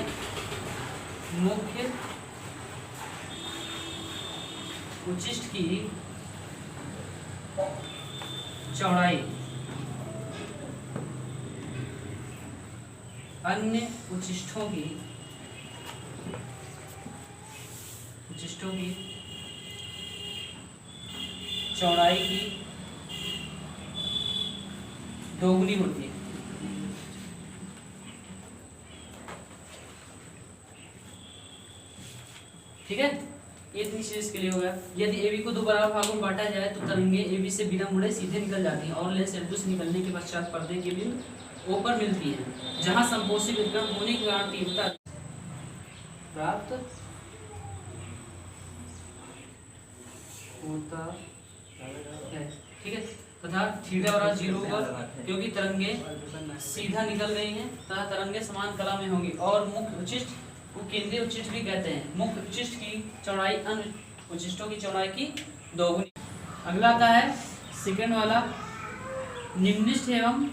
मुख्य उच्चिष्ट की चौड़ाई अन्य उच्चिष्टों की चौड़ाई की दोगुनी होती है। ठीक है, ये इतनी चीज के लिए हो गया। यदि AB को दो बराबर भागों में बांटा जाए तो तरंगे AB से बिना मुड़े सीधे निकल जाती हैं और लेंस L2 से निकलने के पश्चात पर्दे के बिंदु O पर मिलती हैं, जहां संपोषी व्यतिकरण होने के कारण तीव्रता प्राप्त होता है। ठीक है, तथा थीटा बराबर 0 होगा, क्योंकि तरंगे सीधा निकल गई हैं तथा तरंगे समान कला में होंगी। और मुख्य उच्चिष्ट को केंद्रीय उच्चिष्ट भी कहते हैं। मुख्य उच्चिष्ट की चौड़ाई अन्य उच्चिष्टों की चौड़ाई की दोगुनी। अगला आता है सेकंड वाला, निम्निष्ठ एवं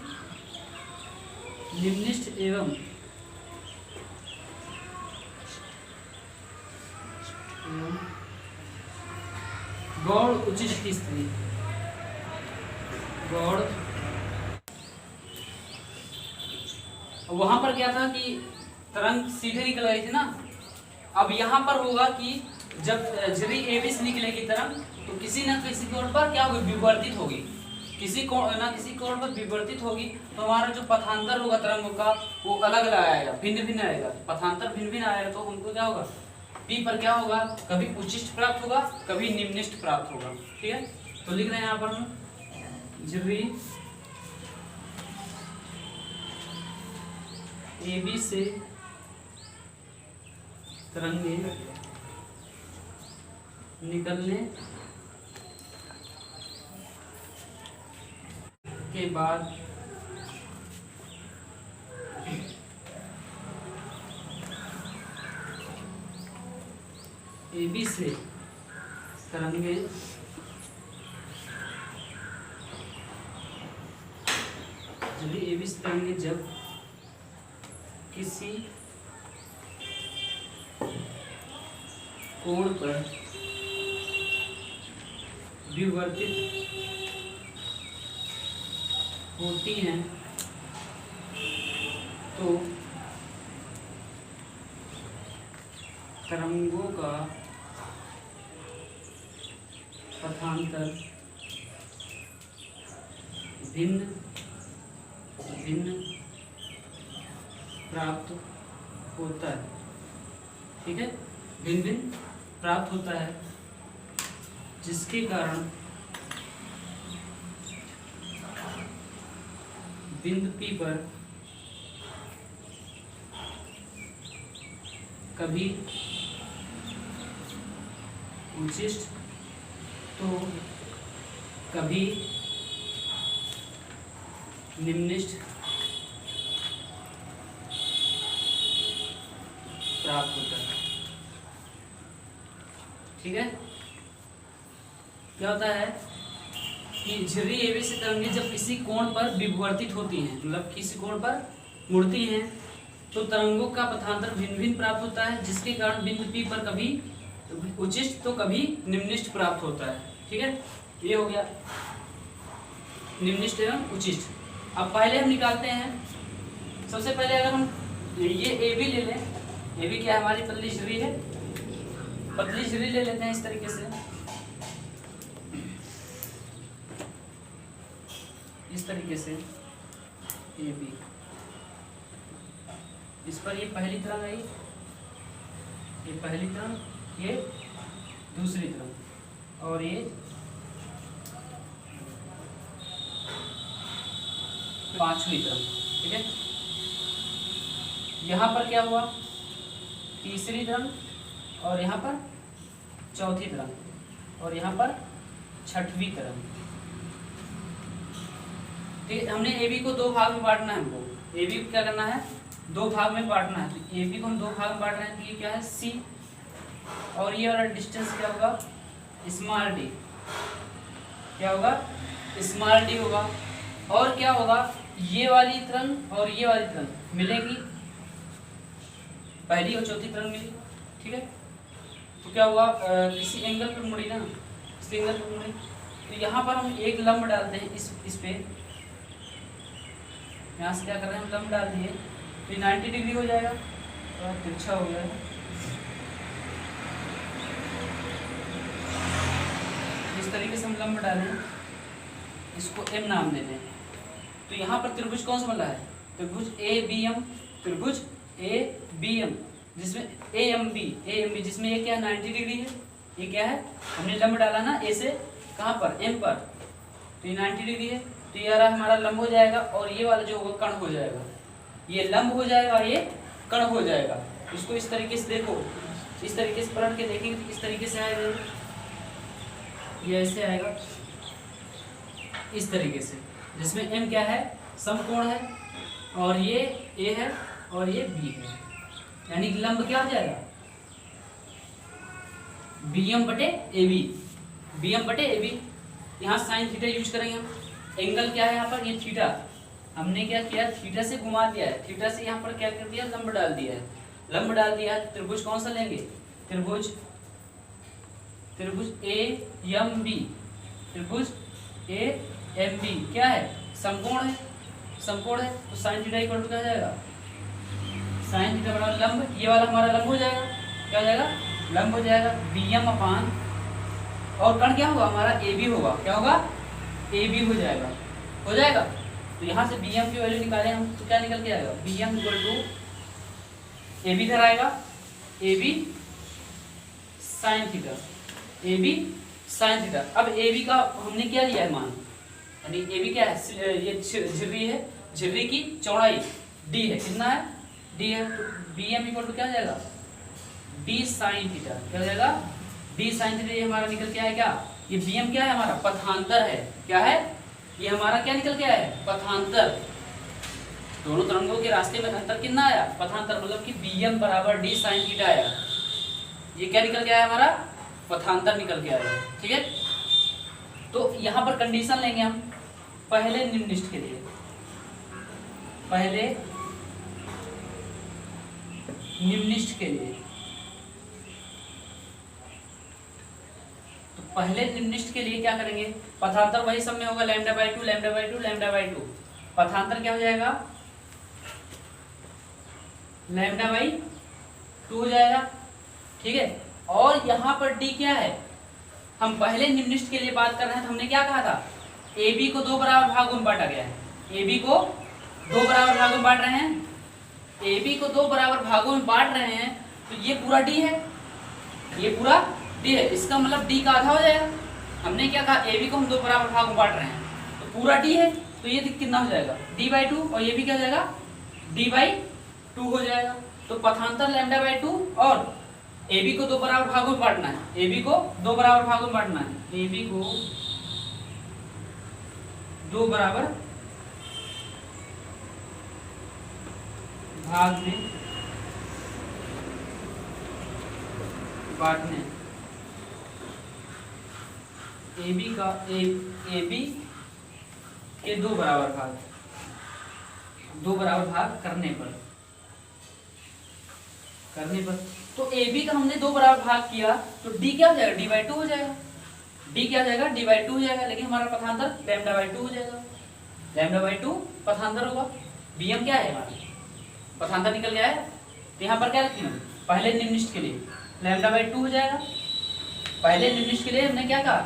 गौड़ उच्चिष्ट की स्थिति। गौड़ वहां पर क्या था कि तरंग सीधे निकल गई थी ना। अब यहाँ पर होगा कि जब झिर्री AB से निकलेगी तरंग तो किसी न किसी कोण पर क्या होगी, विवर्तित होगी, किसी कोण पर विवर्तित होगी। तो हमारा जो पथांतर होगा तरंगों का वो अलग अलग आएगा, भिन्न भिन्न आएगा। पथांतर भिन्न भिन्न आएगा तो उनको क्या होगा, P पर क्या होगा, कभी उच्चिष्ट प्राप्त होगा, कभी निम्निष्ट प्राप्त होगा। ठीक है, तो लिख रहे हैं यहाँ पर हम झिर्री AB से तरंगे निकलने के बाद AB से तरंगे AB से तरंगे जब किसी कोण पर विवर्तित होती हैं तो तरंगों का पथांतर भिन्न भिन्न प्राप्त होता है। ठीक है, भिन्न भिन्न प्राप्त होता है, जिसके कारण बिंदु P पर कभी उच्चिष्ट तो कभी निम्निष्ट प्राप्त होता है। ठीक है, क्या होता है कि झिर्री AB से तरंगे जब किसी कोण पर विवर्तित होती हैं, मतलब किसी कोण पर मुड़ती हैं, तो तरंगों का पथांतर भिन्न भिन्न प्राप्त होता है, जिसके कारण बिंदु P पर कभी उच्चिष्ट तो कभी निम्निष्ट प्राप्त होता है। ठीक है, ये हो गया निम्निष्ट एवं उच्चिष्ट। अब पहले हम निकालते हैं, सबसे पहले अगर हम ये AB ले लें, AB क्या है, हमारी पतली झिर्री है, पतली झिर्री ले लेते हैं इस तरीके से, इस तरीके से AB, इस पर ये पहली तरंग आई, ये पहली तरंग, ये दूसरी तरंग, और ये पांचवी तरंग। ठीक है, यहाँ पर क्या हुआ, तीसरी तरंग, और यहाँ पर चौथी तरंग, और यहाँ पर छठवीं तरंग। ठीक, हमने AB को दो भाग में बांटना है, हमको AB को क्या करना है, दो भाग में बांटना है। तो AB को हम दो भाग में बांट रहे हैं, तो ये क्या है C, और ये वाला डिस्टेंस क्या होगा, स्मॉल d, क्या होगा, स्मॉल d होगा। और क्या होगा, ये वाली तरंग और ये वाली तरंग मिलेंगी, पहली और चौथी तरंग मिली। ठीक है, तो क्या हुआ, किसी एंगल पर मुड़ी ना, इस एंगल पर मुड़ी, तो यहाँ पर हम एक लंब डालते हैं, इस पे यहाँ से क्या कर रहे हैं, हम लंब डाल दिए, तो 90 डिग्री हो जाएगा, तो तिरछा हो गया है। इस तरीके से हम लंब डालें, इसको M नाम दे दें। तो यहाँ पर त्रिभुज कौन सा बना है, त्रिभुज ABM, त्रिभुज ABM, जिसमें AMB, जिसमें ये क्या है 90 डिग्री है, ये क्या है, हमने लंब डाला ना A से कहाँ पर, M पर, तो ये 90 डिग्री है, तो ये हमारा लंब हो जाएगा, और ये वाला जो होगा कर्ण हो जाएगा, ये लंब हो जाएगा, ये कर्ण हो जाएगा। इसको इस तरीके से देखो, इस तरीके से पलट के देखेंगे तो इस तरीके से आएगा, ये ऐसे आएगा, इस तरीके से, जिसमें M क्या है, समकोण है, और ये A है, और ये B है, यानी कि लंब क्या हो जाएगा, BM बटे AB, BM बटे AB। यहाँ साइन थीटा यूज करेंगे हम, एंगल क्या है यहाँ पर, ये थीटा, हमने क्या किया, थीटा से घुमा दिया है, थीटा से यहाँ पर क्या कर दिया, लंब डाल दिया है, लंब डाल दिया है। त्रिभुज कौन सा लेंगे, त्रिभुज AMB, त्रिभुज AMB क्या है, समकोण है, समकोण है, तो साइन थीटा इक्वल टू क्या हो जाएगा, साइन थीटा बराबर लंब, ये वाला हमारा लंब हो जाएगा, क्या हो जाएगा, लंब हो जाएगा, bm अपान, और कण क्या होगा हमारा ए बी होगा, क्या होगा, ए बी हो जाएगा, हो जाएगा। तो यहाँ से bm की वैल्यू निकालें हम तो क्या निकल के आएगा, bm equal to A B इधर आएगा, A B sine theta, A B sine theta. अब ए बी का हमने क्या लिया है मान, यानी ए बी क्या है, ये झिर्री है, झिर्री की चौड़ाई डी है, कितना है, डी है, तो बी एम इक्वल टू क्या हो जाएगा, डी साइन थीटा, क्या हो जाएगा, डी साइन थीटा। ये हमारा निकल के आया क्या, ये बी एम क्या है हमारा, पथांतर है, क्या है, ये हमारा क्या निकल के आया है, पथांतर। दोनों तरंगों के रास्ते में अंतर कितना आया, पथांतर, मतलब कि बी एम बराबर डी साइन थीटा आया। ये क्या निकल के आया हमारा, पथांतर निकल के आया, ठीक है। तो यहाँ पर कंडीशन लेंगे हम पहले निम्नलिखित के लिए, पहले निम्नलिखित के लिए, तो पहले निम्नलिखित के लिए क्या करेंगे, पथांतर वही सब में होगा, lambda by two, lambda by two, lambda by two. पथांतर क्या हो जाएगा, लैम्डा बाई टू हो जाएगा, ठीक है। और यहाँ पर डी क्या है, हम पहले निम्नलिखित के लिए बात कर रहे हैं, तो हमने क्या कहा था, ए बी को दो बराबर भागों में बांटा गया है, ए बी को दो बराबर भागों में बांट रहे हैं, ए बी को दो बराबर भागों में बांट रहे हैं, तो ये पूरा डी है, ये पूरा डी है, इसका मतलब डी का आधा हो जाएगा। हमने क्या कहा, ए बी को हम दो बराबर भागों में बांट रहे हैं, तो पूरा डी है, तो ये कितना हो जाएगा, डी बाई टू, और ये भी क्या हो जाएगा, डी बाई टू हो जाएगा। तो पथांतर लैम्डा बाई टू, और ए बी को दो बराबर भागों में बांटना है, ए बी को दो बराबर भागों में बांटना है, ए बी को दो बराबर भाग में बांटने, ए बी का ए बी के दो बराबर भाग, दो बराबर भाग करने पर तो ए बी का हमने दो बराबर भाग किया, तो डी क्या हो जाएगा, डी बाई टू हो जाएगा, डी क्या हो जाएगा, डी बाई टू हो जाएगा, लेकिन हमारा पथांतर लैम्डा बाई टू हो जाएगा, लैम्डा बाई टू पथांतर होगा। बी एम क्या है हमारा, पथांतर निकल गया है, तो यहाँ पर क्या रखी हम, पहले निम्नलिखित के लिए लैम्डा बाई टू हो जाएगा। पहले निम्नलिखित के लिए हमने क्या कहा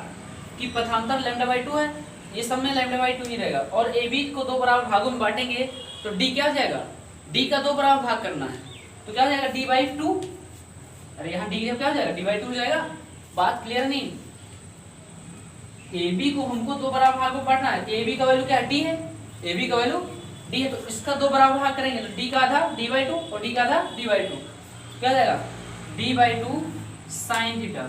कि पथांतर लैम्डा बाई टू है, ये सब में लैम्डा बाई टू ही रहेगा, और ए बी को दो बराबर भागों में बांटेंगे, तो डी क्या हो जाएगा, डी का दो बराबर भाग करना है, तो क्या हो जाएगा, डी बाई टू, अरे यहाँ डी क्या हो जाएगा, डी बाई टू हो जाएगा। बात क्लियर नहीं, ए बी को हमको दो बराबर भाग में बांटना है, ए बी का वैल्यू क्या है, डी है, ए बी का वैल्यू डी है, तो इसका दो बराबर भाग करेंगे, तो डी का आधा डी बाई टू, और डी का आधा डी बाई टू, क्या हो जाएगा, D by two sine theta.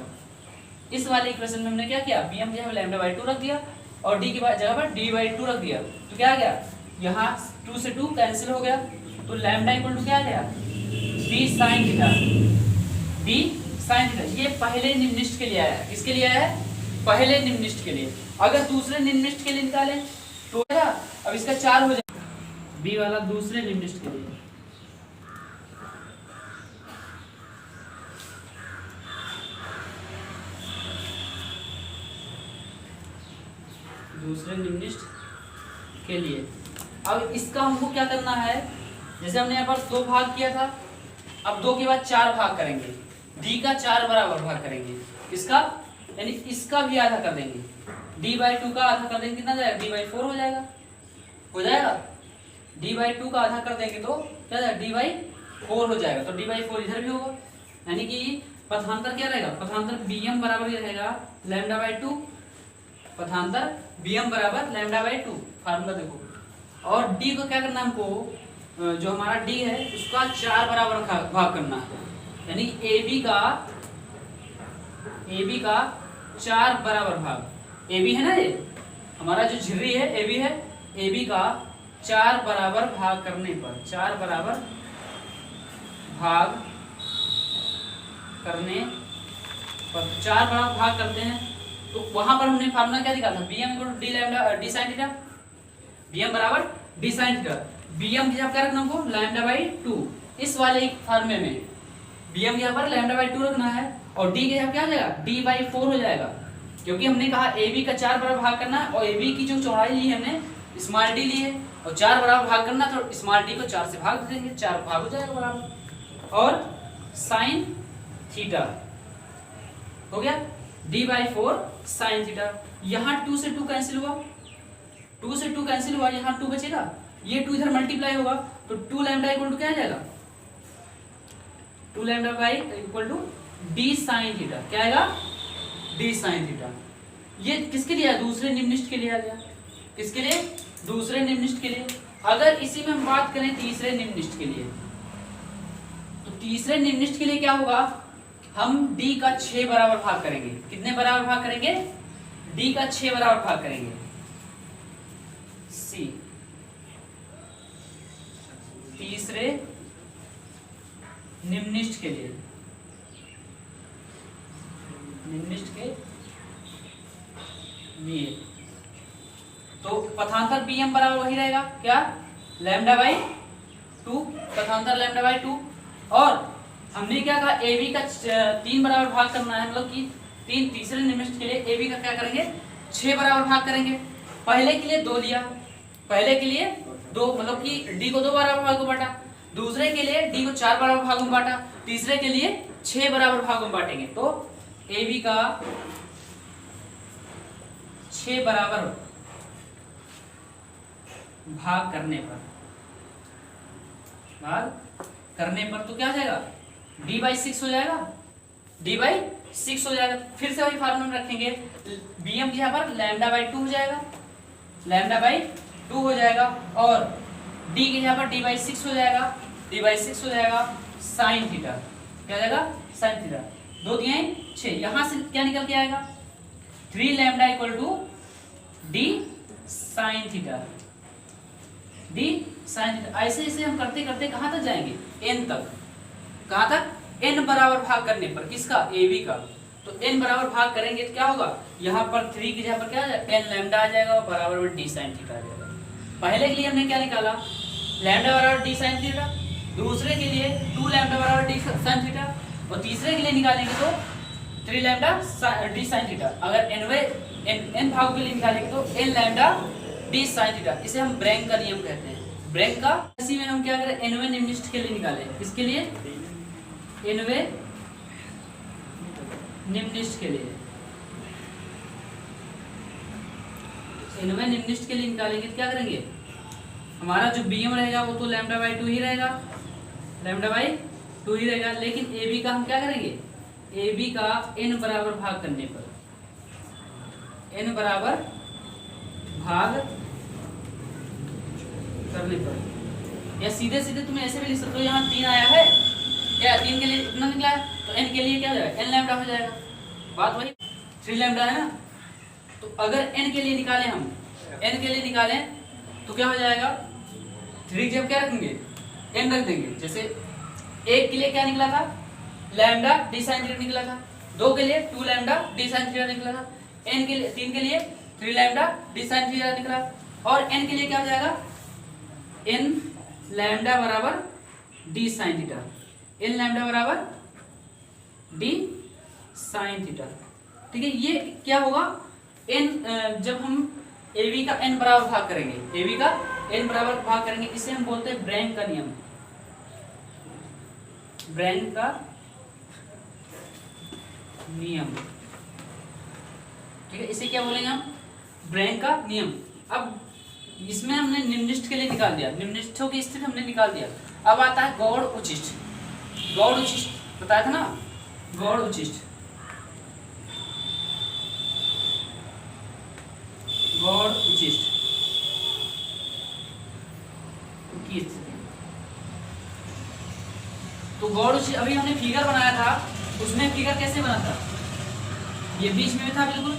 इस वाले इक्वेशन में हमने क्या किया, बी एम जो है लैम्डा बाई टू रख दिया, और डी की जगह पर डी बाई टू रख दिया, तो क्या आ गया, यहाँ टू से टू कैंसिल हो गया, तो लैम्डा इक्वल टू क्या आ गया, D sine theta, D sine theta. ये पहले निम्नलिखित के लिए आया है, किसके लिए आया है, पहले निम्नलिखित के लिए। अगर दूसरे निम्नलिखित के लिए निकालें तो अब इसका चार हो जाएगा, बी वाला दूसरे निम्नलिखित के लिए, दूसरे निम्नलिखित के लिए। अब इसका हमको क्या करना है, जैसे हमने यहाँ पर दो भाग किया था, अब दो के बाद चार भाग करेंगे, डी का चार बराबर भाग करेंगे, इसका यानी इसका भी आधा कर देंगे, डी बाई टू का आधा कर देंगे, कितना जाएगा, डी बाई फोर हो जाएगा, हो जाएगा, डी बाई टू का आधा कर देंगे तो क्या जाएगा, डी बाई फोर हो जाएगा, तो डी बाई फोर इधर भी होगा, यानी कि पथांतर क्या रहेगा, पथांतर बी एम बराबर ही रहेगा लैम्डा बाई टू, पथांतर बी एम बराबर लैम्डा बाई टू, फार्मूला देखो। और डी को क्या करना है हमको, जो हमारा डी है उसका चार बराबर भाग करना है, यानी ए बी का चार बराबर भाग, ए बी है ना, ये हमारा जो झिर्री है ए बी है, ए बी का चार बराबर भाग करने पर, चार बराबर भाग करने पर, चार बराबर भाग करते हैं, तो वहां पर हमने फार्मूला क्या निकाला था, B M equal to D lambda D sine theta, B M बराबर D sine theta, B M की जगह क्या रखना हमको, लैम्डा बाई टू। इस वाले फार्मूले में बी एम यहाँ पर लैम्डा बाई टू रखना है, और डी के जगह क्या हो जाएगा, डी बाई फोर हो जाएगा, क्योंकि हमने कहा ए बी का चार बराबर भाग करना है, और ए बी की जो चौड़ाई ली है हमने स्मॉल डी ली है, और 4 बराबर भाग करना तो स्मॉल डी को 4 से भाग देंगे, 4 भाग हो जाएगा बराबर। और साइन थीटा हो गया d/4 साइन थीटा। यहाँ 2 से 2 कैंसिल हुआ, 2 से 2 कैंसिल हुआ, यहाँ 2 बचेगा, ये 2 इधर मल्टीप्लाई होगा तो 2 लैम्डा इक्वल टू क्या आ जाएगा, 2 lambda by equal to D sine theta. क्या आएगा, डी साइन थीटा। ये किसके लिए, दूसरे निम्निष्ठ के लिए आ गया। किसके लिए, दूसरे निम्निष्ठ के लिए। अगर इसी में हम बात करें तीसरे निम्निष्ठ के लिए, तो तीसरे निम्निष्ठ के लिए क्या होगा, हम d का 6 बराबर भाग करेंगे। कितने बराबर भाग करेंगे, d का 6 बराबर भाग करेंगे। सी तीसरे निम्निष्ठ के लिए, निम्निष्ठ के लिए तो पथांतर pm बराबर वही रहेगा, क्या, लैम्डा बाई 2, पथांतर लैम्डा बाई 2। और हमने क्या कहा, ab का 3 बराबर भाग करना है, मतलब कि तीसरे निम्निष्ठ के लिए ab का क्या करेंगे, 6 बराबर भाग करेंगे। पहले के लिए 2 लिया, पहले के लिए 2, मतलब कि d को 2 बराबर भागों में बांटा, दूसरे के लिए d को 4 बराबर भागों में बांटा, तीसरे के लिए 6 बराबर भागों में बांटेंगे। तो ab का 6 बराबर भाग करने पर तो क्या हो जाएगा, d/6 हो जाएगा, d/6 हो जाएगा। फिर से वही फार्मूला में रखेंगे, bm की यहाँ पर लैम्डा बाई 2 हो जाएगा, लैम्डा बाई 2 हो जाएगा, और d के यहाँ पर d/6 हो जाएगा, d/6 हो जाएगा साइन थीटा। क्या जाएगा, साइन थीटा। 2 दिए 6, यहाँ से क्या निकल के आएगा, 3 lambda equal to d sine theta, d sine theta. ऐसे ऐसे हम करते करते कहाँ तक जाएंगे, n तक। कहाँ तक, n बराबर भाग करने पर किसका, ab का। तो n बराबर भाग करेंगे तो क्या होगा, यहाँ पर 3 की जगह पर क्या आ जाएगा, n लैम्डा आ जाएगा और बराबर में d साइन थीटा आ जाएगा। पहले के लिए हमने क्या निकाला, लैम्डा बराबर d साइन थीटा, दूसरे के लिए 2 लैम्डा बराबर d साइन थीटा, और तीसरे के लिए निकालेंगे तो 3 लैम्डा d साइन थीटा। अगर n भागों के लिए निकालेंगे तो n lambda d sine theta. इसे हम ब्रैंक का नियम कहते हैं। ब्रैंक का, इसी में हम क्या करें, nवें निम्निष्ठ के लिए निकालें। किसके लिए, nवें निम्निष्ठ के लिए, nवें निम्निष्ठ के लिए निकालेंगे तो क्या करेंगे, हमारा जो bm रहेगा वो तो लैम्डा बाई 2 ही रहेगा, लैम्डा बाई 2 ही रहेगा। लेकिन ab का हम क्या करेंगे, ab का n बराबर भाग करने पर, n बराबर भाग करने पर, या सीधे सीधे तुम्हें ऐसे भी लिख सकते हो, यहाँ 3 आया है, क्या 3 के लिए इतना निकला है, तो n के लिए क्या हो जाएगा, n लैम्डा हो जाएगा। बात वही 3 लैम्डा है ना। तो अगर n के लिए निकालें, हम n के लिए निकालें तो क्या हो जाएगा, 3 जब क्या रखेंगे, n रख देंगे। जैसे 1 के लिए क्या निकला था, लैम्डा d साइन थीटा निकला था, 2 के लिए 2 लैम्डा d साइन थीटा निकला था, n के लिए 3 के लिए 3 लैम्डा d साइन थीटा निकला, और n के लिए क्या हो जाएगा, n लैम्डा बराबर d sine theta, n lambda बराबर d साइन थीटा। ठीक है, ये क्या होगा, n जब हम ab का n बराबर भाग करेंगे, ab का n बराबर भाग करेंगे, इसे हम बोलते हैं ब्रैंक का नियम, ब्रैंक का नियम। ठीक है, इसे क्या बोलेंगे हम, ब्रैंक का नियम। अब इसमें हमने निम्निष्ठ के लिए निकाल दिया, निम्निष्ठों की स्थिति हमने निकाल दिया। अब आता है गौड़ उचिष्ठ। गौड़ उचिष्ठ बताया था ना, गौड़ उचिष्ठ, गौड़ उचिष्ठ की स्थिति। तो गौड़ उचिष्ठ, अभी हमने फिगर बनाया था, उसमें फिगर कैसे बना था, ये बीच में था बिल्कुल,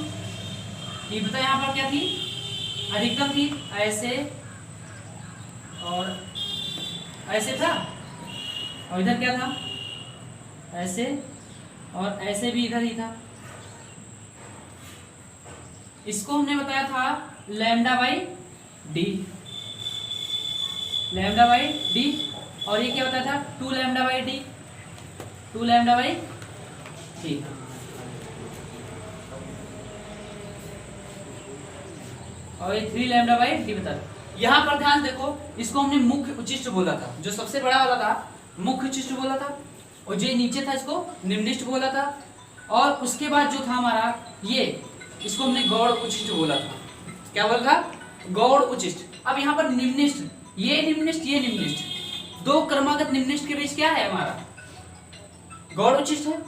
तीव्रता यहाँ पर क्या थी, अधिकतम थी, ऐसे और ऐसे था, और इधर क्या था, ऐसे और ऐसे भी इधर ही था। इसको हमने बताया था lambda by D, lambda by D, और ये क्या बताया था, 2 lambda by D, 2 lambda by D, और ये 3 लैम्डा बाई डी बता। यहाँ पर ध्यान देखो, इसको हमने मुख्य उच्चिष्ट बोला था, जो सबसे बड़ा वाला था मुख्य उच्चिष्ट बोला था, और जो नीचे था इसको निम्निष्ठ बोला था, और उसके बाद जो था हमारा ये, इसको हमने गौड़ उच्चिष्ट बोला था। क्या बोला था? गौड़ उच्चिष्ट। अब यहाँ पर निम्निष्ठ, ये निम्निष्ठ, ये निम्निष्ठ, दो क्रमागत निम्निष्ठ के बीच क्या है हमारा? गौड़ उच्चिष्ट है।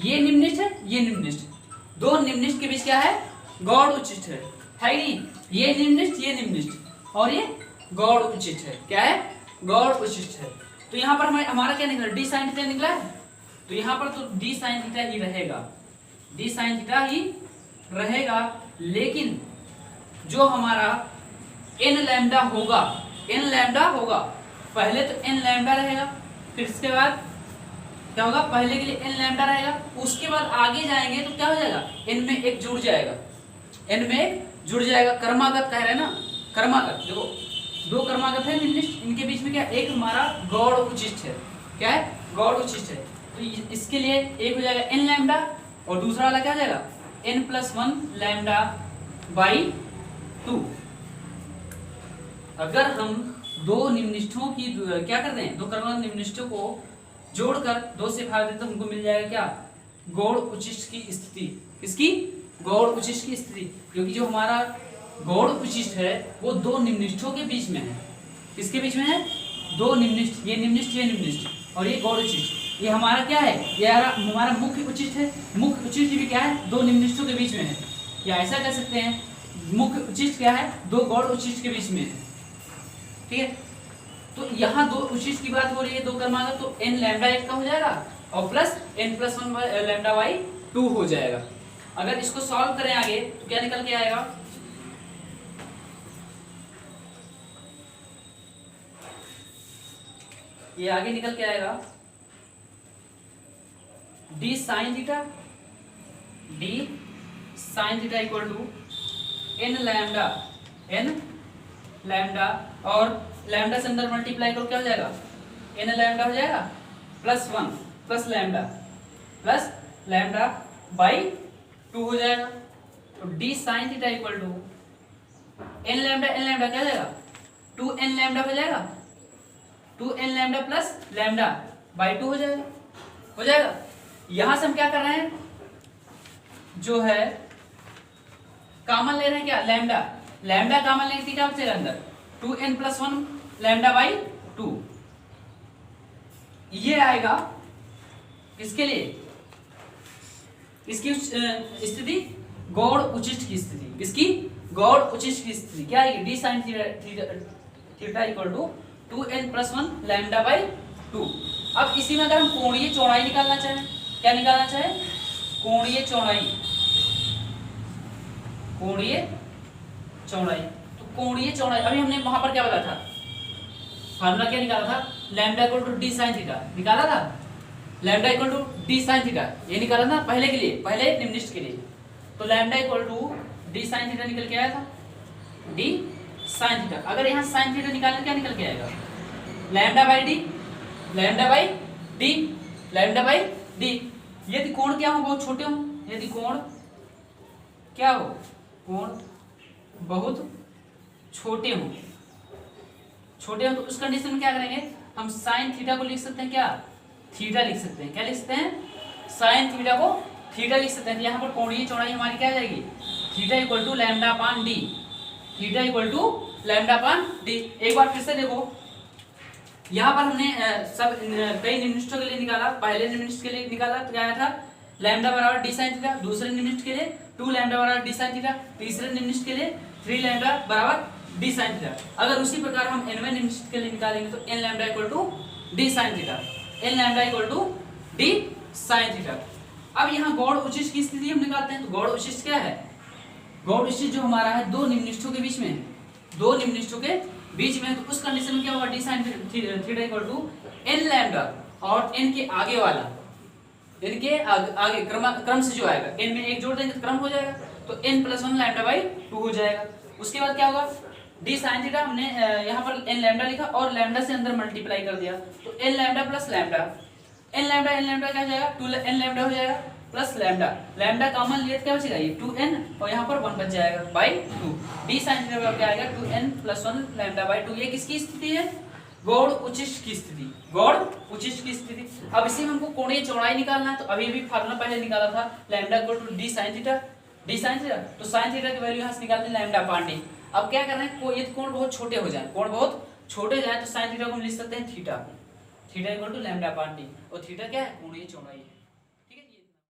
ये निम्निष्ठ है, ये निम्निष्ठ, दो निम्निष्ठ के बीच क्या है? गौड़ उच्चिष्ट है नहीं? ये निम्निष्ठ, ये निम्निष्ठ, और ये गौड़ उच्चिष्ट है। क्या है? गौड़ उच्चिष्ट है। तो यहाँ पर हमारा क्या निकला? डी साइन थीटा निकला है। तो यहाँ पर तो डी साइन थीटा ही रहेगा, डी साइन थीटा ही रहेगा। लेकिन जो हमारा एन लैम्डा होगा, एन लैम्डा होगा, पहले तो एन लैम्डा रहेगा, फिर इसके बाद क्या होगा? पहले के लिए एन लैम्डा रहेगा, उसके बाद आगे जाएंगे तो क्या हो जाएगा? एन में एक जुड़ जाएगा, एन में एक जुड़ जाएगा। कर्मागत कह रहे हैं ना, कर्मागत देखो, दो कर्मागत है निम्निष्ठ, इनके बीच में क्या? एक हमारा गौड़ उच्चिष्ट है। क्या है? गौड़ उच्चिष्ट है। तो इसके लिए एक हो जाएगा एन लैम्डा, और दूसरा वाला क्या हो जाएगा? N plus 1 lambda by 2। अगर हम दो निम्निष्ठों की क्या कर दें, दो कर्मागत निम्निष्ठों को जोड़कर 2 से भाग दें तो हमको मिल जाएगा क्या? गौड़ उच्चिष्ट की स्थिति। किसकी? गौड़ उच्चिष्ट की स्थिति। क्योंकि जो हमारा गौड़ उच्चिष्ट है वो दो निम्निष्ठों के बीच में है। किसके बीच में है? दो निम्निष्ठ, ये निम्निष्ठ, ये निम्निष्ठ, और ये गौड़ उच्चिष्ट। ये हमारा क्या है? ये हमारा मुख्य उच्चिष्ट है। मुख्य उच्चिष्ट भी क्या है? दो निम्निष्ठों के बीच में है, या ऐसा कह सकते हैं मुख्य उच्चिष्ट क्या है? दो गौड़ उच्चिष्ट के बीच में है। ठीक है, तो यहाँ दो उच्चिष्ट की बात हो रही है, दो कर्मागत, तो एन लैम्डा 1 का हो जाएगा और plus N plus 1 lambda by 2 हो जाएगा। अगर इसको सॉल्व करें आगे तो क्या निकल के आएगा? ये आगे निकल के आएगा D sine theta, D sine theta equal to N lambda, N lambda, और लैम्डा से अंदर मल्टीप्लाई करो क्या हो जाएगा? एन लैम्डा हो जाएगा प्लस 1 प्लस लैम्डा बाई 2 हो जाएगा। तो D sine theta equal to N lambda क्या हो जाएगा? 2 एन लैम्डा हो जाएगा, 2 N lambda plus lambda by 2 हो जाएगा। यहां से हम क्या कर रहे हैं? जो है कॉमन ले रहे हैं क्या? लैम्डा कॉमन लेंगे क्या बचेगा अंदर? 2n plus 1 lambda by 2। ये आएगा किसके लिए? इसकी स्थिति गौड़ उच्चिष्ट की स्थिति। किसकी? गौड़ उच्चिष्ट की स्थिति क्या आएगी? D sine theta equal to 2n plus 1 lambda by 2। अब इसी में अगर हम कोणीय चौड़ाई निकालना चाहें, क्या निकालना चाहें? कोणीय चौड़ाई, कोणीय चौड़ाई। तो कोणीय चौड़ाई अभी हमने वहां पर क्या बताया था? फार्मूला क्या निकाला था? Lambda equal to D sine theta निकाला था, lambda equal to D sine theta ये निकाला था पहले के लिए, पहले निम्निष्ठ के लिए। तो lambda equal to D sine theta निकल के आया था, डी साइन थीटा। अगर यहाँ साइन थीटा निकालने क्या निकल के आएगा? Lambda by D, lambda by D, lambda by D. यदि कोण क्या हो? बहुत छोटे हो, यदि कोण क्या हो? कोण बहुत छोटे हो, तो उस कंडीशन में क्या करेंगे? हम साइन थीटा को लिख सकते हैं क्या? थीटा लिख सकते हैं। क्या लिख सकते हैं? साइन थीटा को थीटा लिख सकते हैं। यहाँ पर कोणीय चौड़ाई हमारी क्या आ जाएगी? Theta equal to lambda upon D, theta equal to lambda upon D. एक बार फिर से देखो, यहाँ पर हमने सब कई निम्निष्ठों के लिए निकाला। पहले निम्निष्ठ के लिए निकाला तो क्या आया था? लैम्डा बराबर डी साइन थीटा। दूसरे निम्निष्ठ के लिए 2 लैम्डा बराबर डी साइन थीटा। तीसरे निम्निष्ठ के लिए 3 लैम्डा बराबर डी साइन थीटा। अगर उसी प्रकार हम nवें निम्निष्ठ के लिए निकालेंगे तो n lambda equal to D sine theta, n lambda equal to D sine theta. अब यहाँ गौड़ उच्चिष्ट की स्थिति हम निकालते हैं। तो गौड़ उच्चिष्ट क्या है? गौड़ उच्चिष्ट जो हमारा है दो निम्निष्ठों के बीच में है, दो निम्निष्ठों के बीच में है। तो उस कंडीशन में क्या होगा? D sine theta equal to n lambda, और n के आगे वाला, n के आगे क्रम से जो आएगा, n में एक जोड़ देंगे तो क्रम हो जाएगा, तो n प्लस 1 लैम्डा बाई 2 हो जाएगा। उसके बाद क्या होगा? डी साइन थीटा हमने यहाँ पर n लैम्डा लिखा और लैम्डा से अंदर मल्टीप्लाई कर दिया, तो n lambda plus lambda, n lambda क्या हो जाएगा? 2 n लैम्डा हो जाएगा, प्लस लैम्डा, लैम्डा कॉमन लिए तो क्या बचेगा ये 2n और यहाँ पर 1 बच जाएगा बाई 2। डी साइन थीटा क्या आएगा 2n + 1 लैम्डा बाई 2। ये किसकी स्थिति है? गौड़ उच्चिष्ट की स्थिति, गौड़ उच्चिष्ट की स्थिति। अब इसी में हमको कोणीय चौड़ाई निकालना है, तो अभी भी फार्मूला पहले निकाला था lambda equal to D sine theta, D sine theta, तो साइन थीटा की वैल्यू यहाँ से निकालते हैं लैम्डा अपॉन डी। अब क्या करना है, कोई कोण बहुत छोटे हो जाए, कोण बहुत छोटे जाए तो साइन थीटा को हम लिख सकते हैं theta, theta equal to lambda upon D, और थीटा क्या है? कोणीय चौड़ाई है।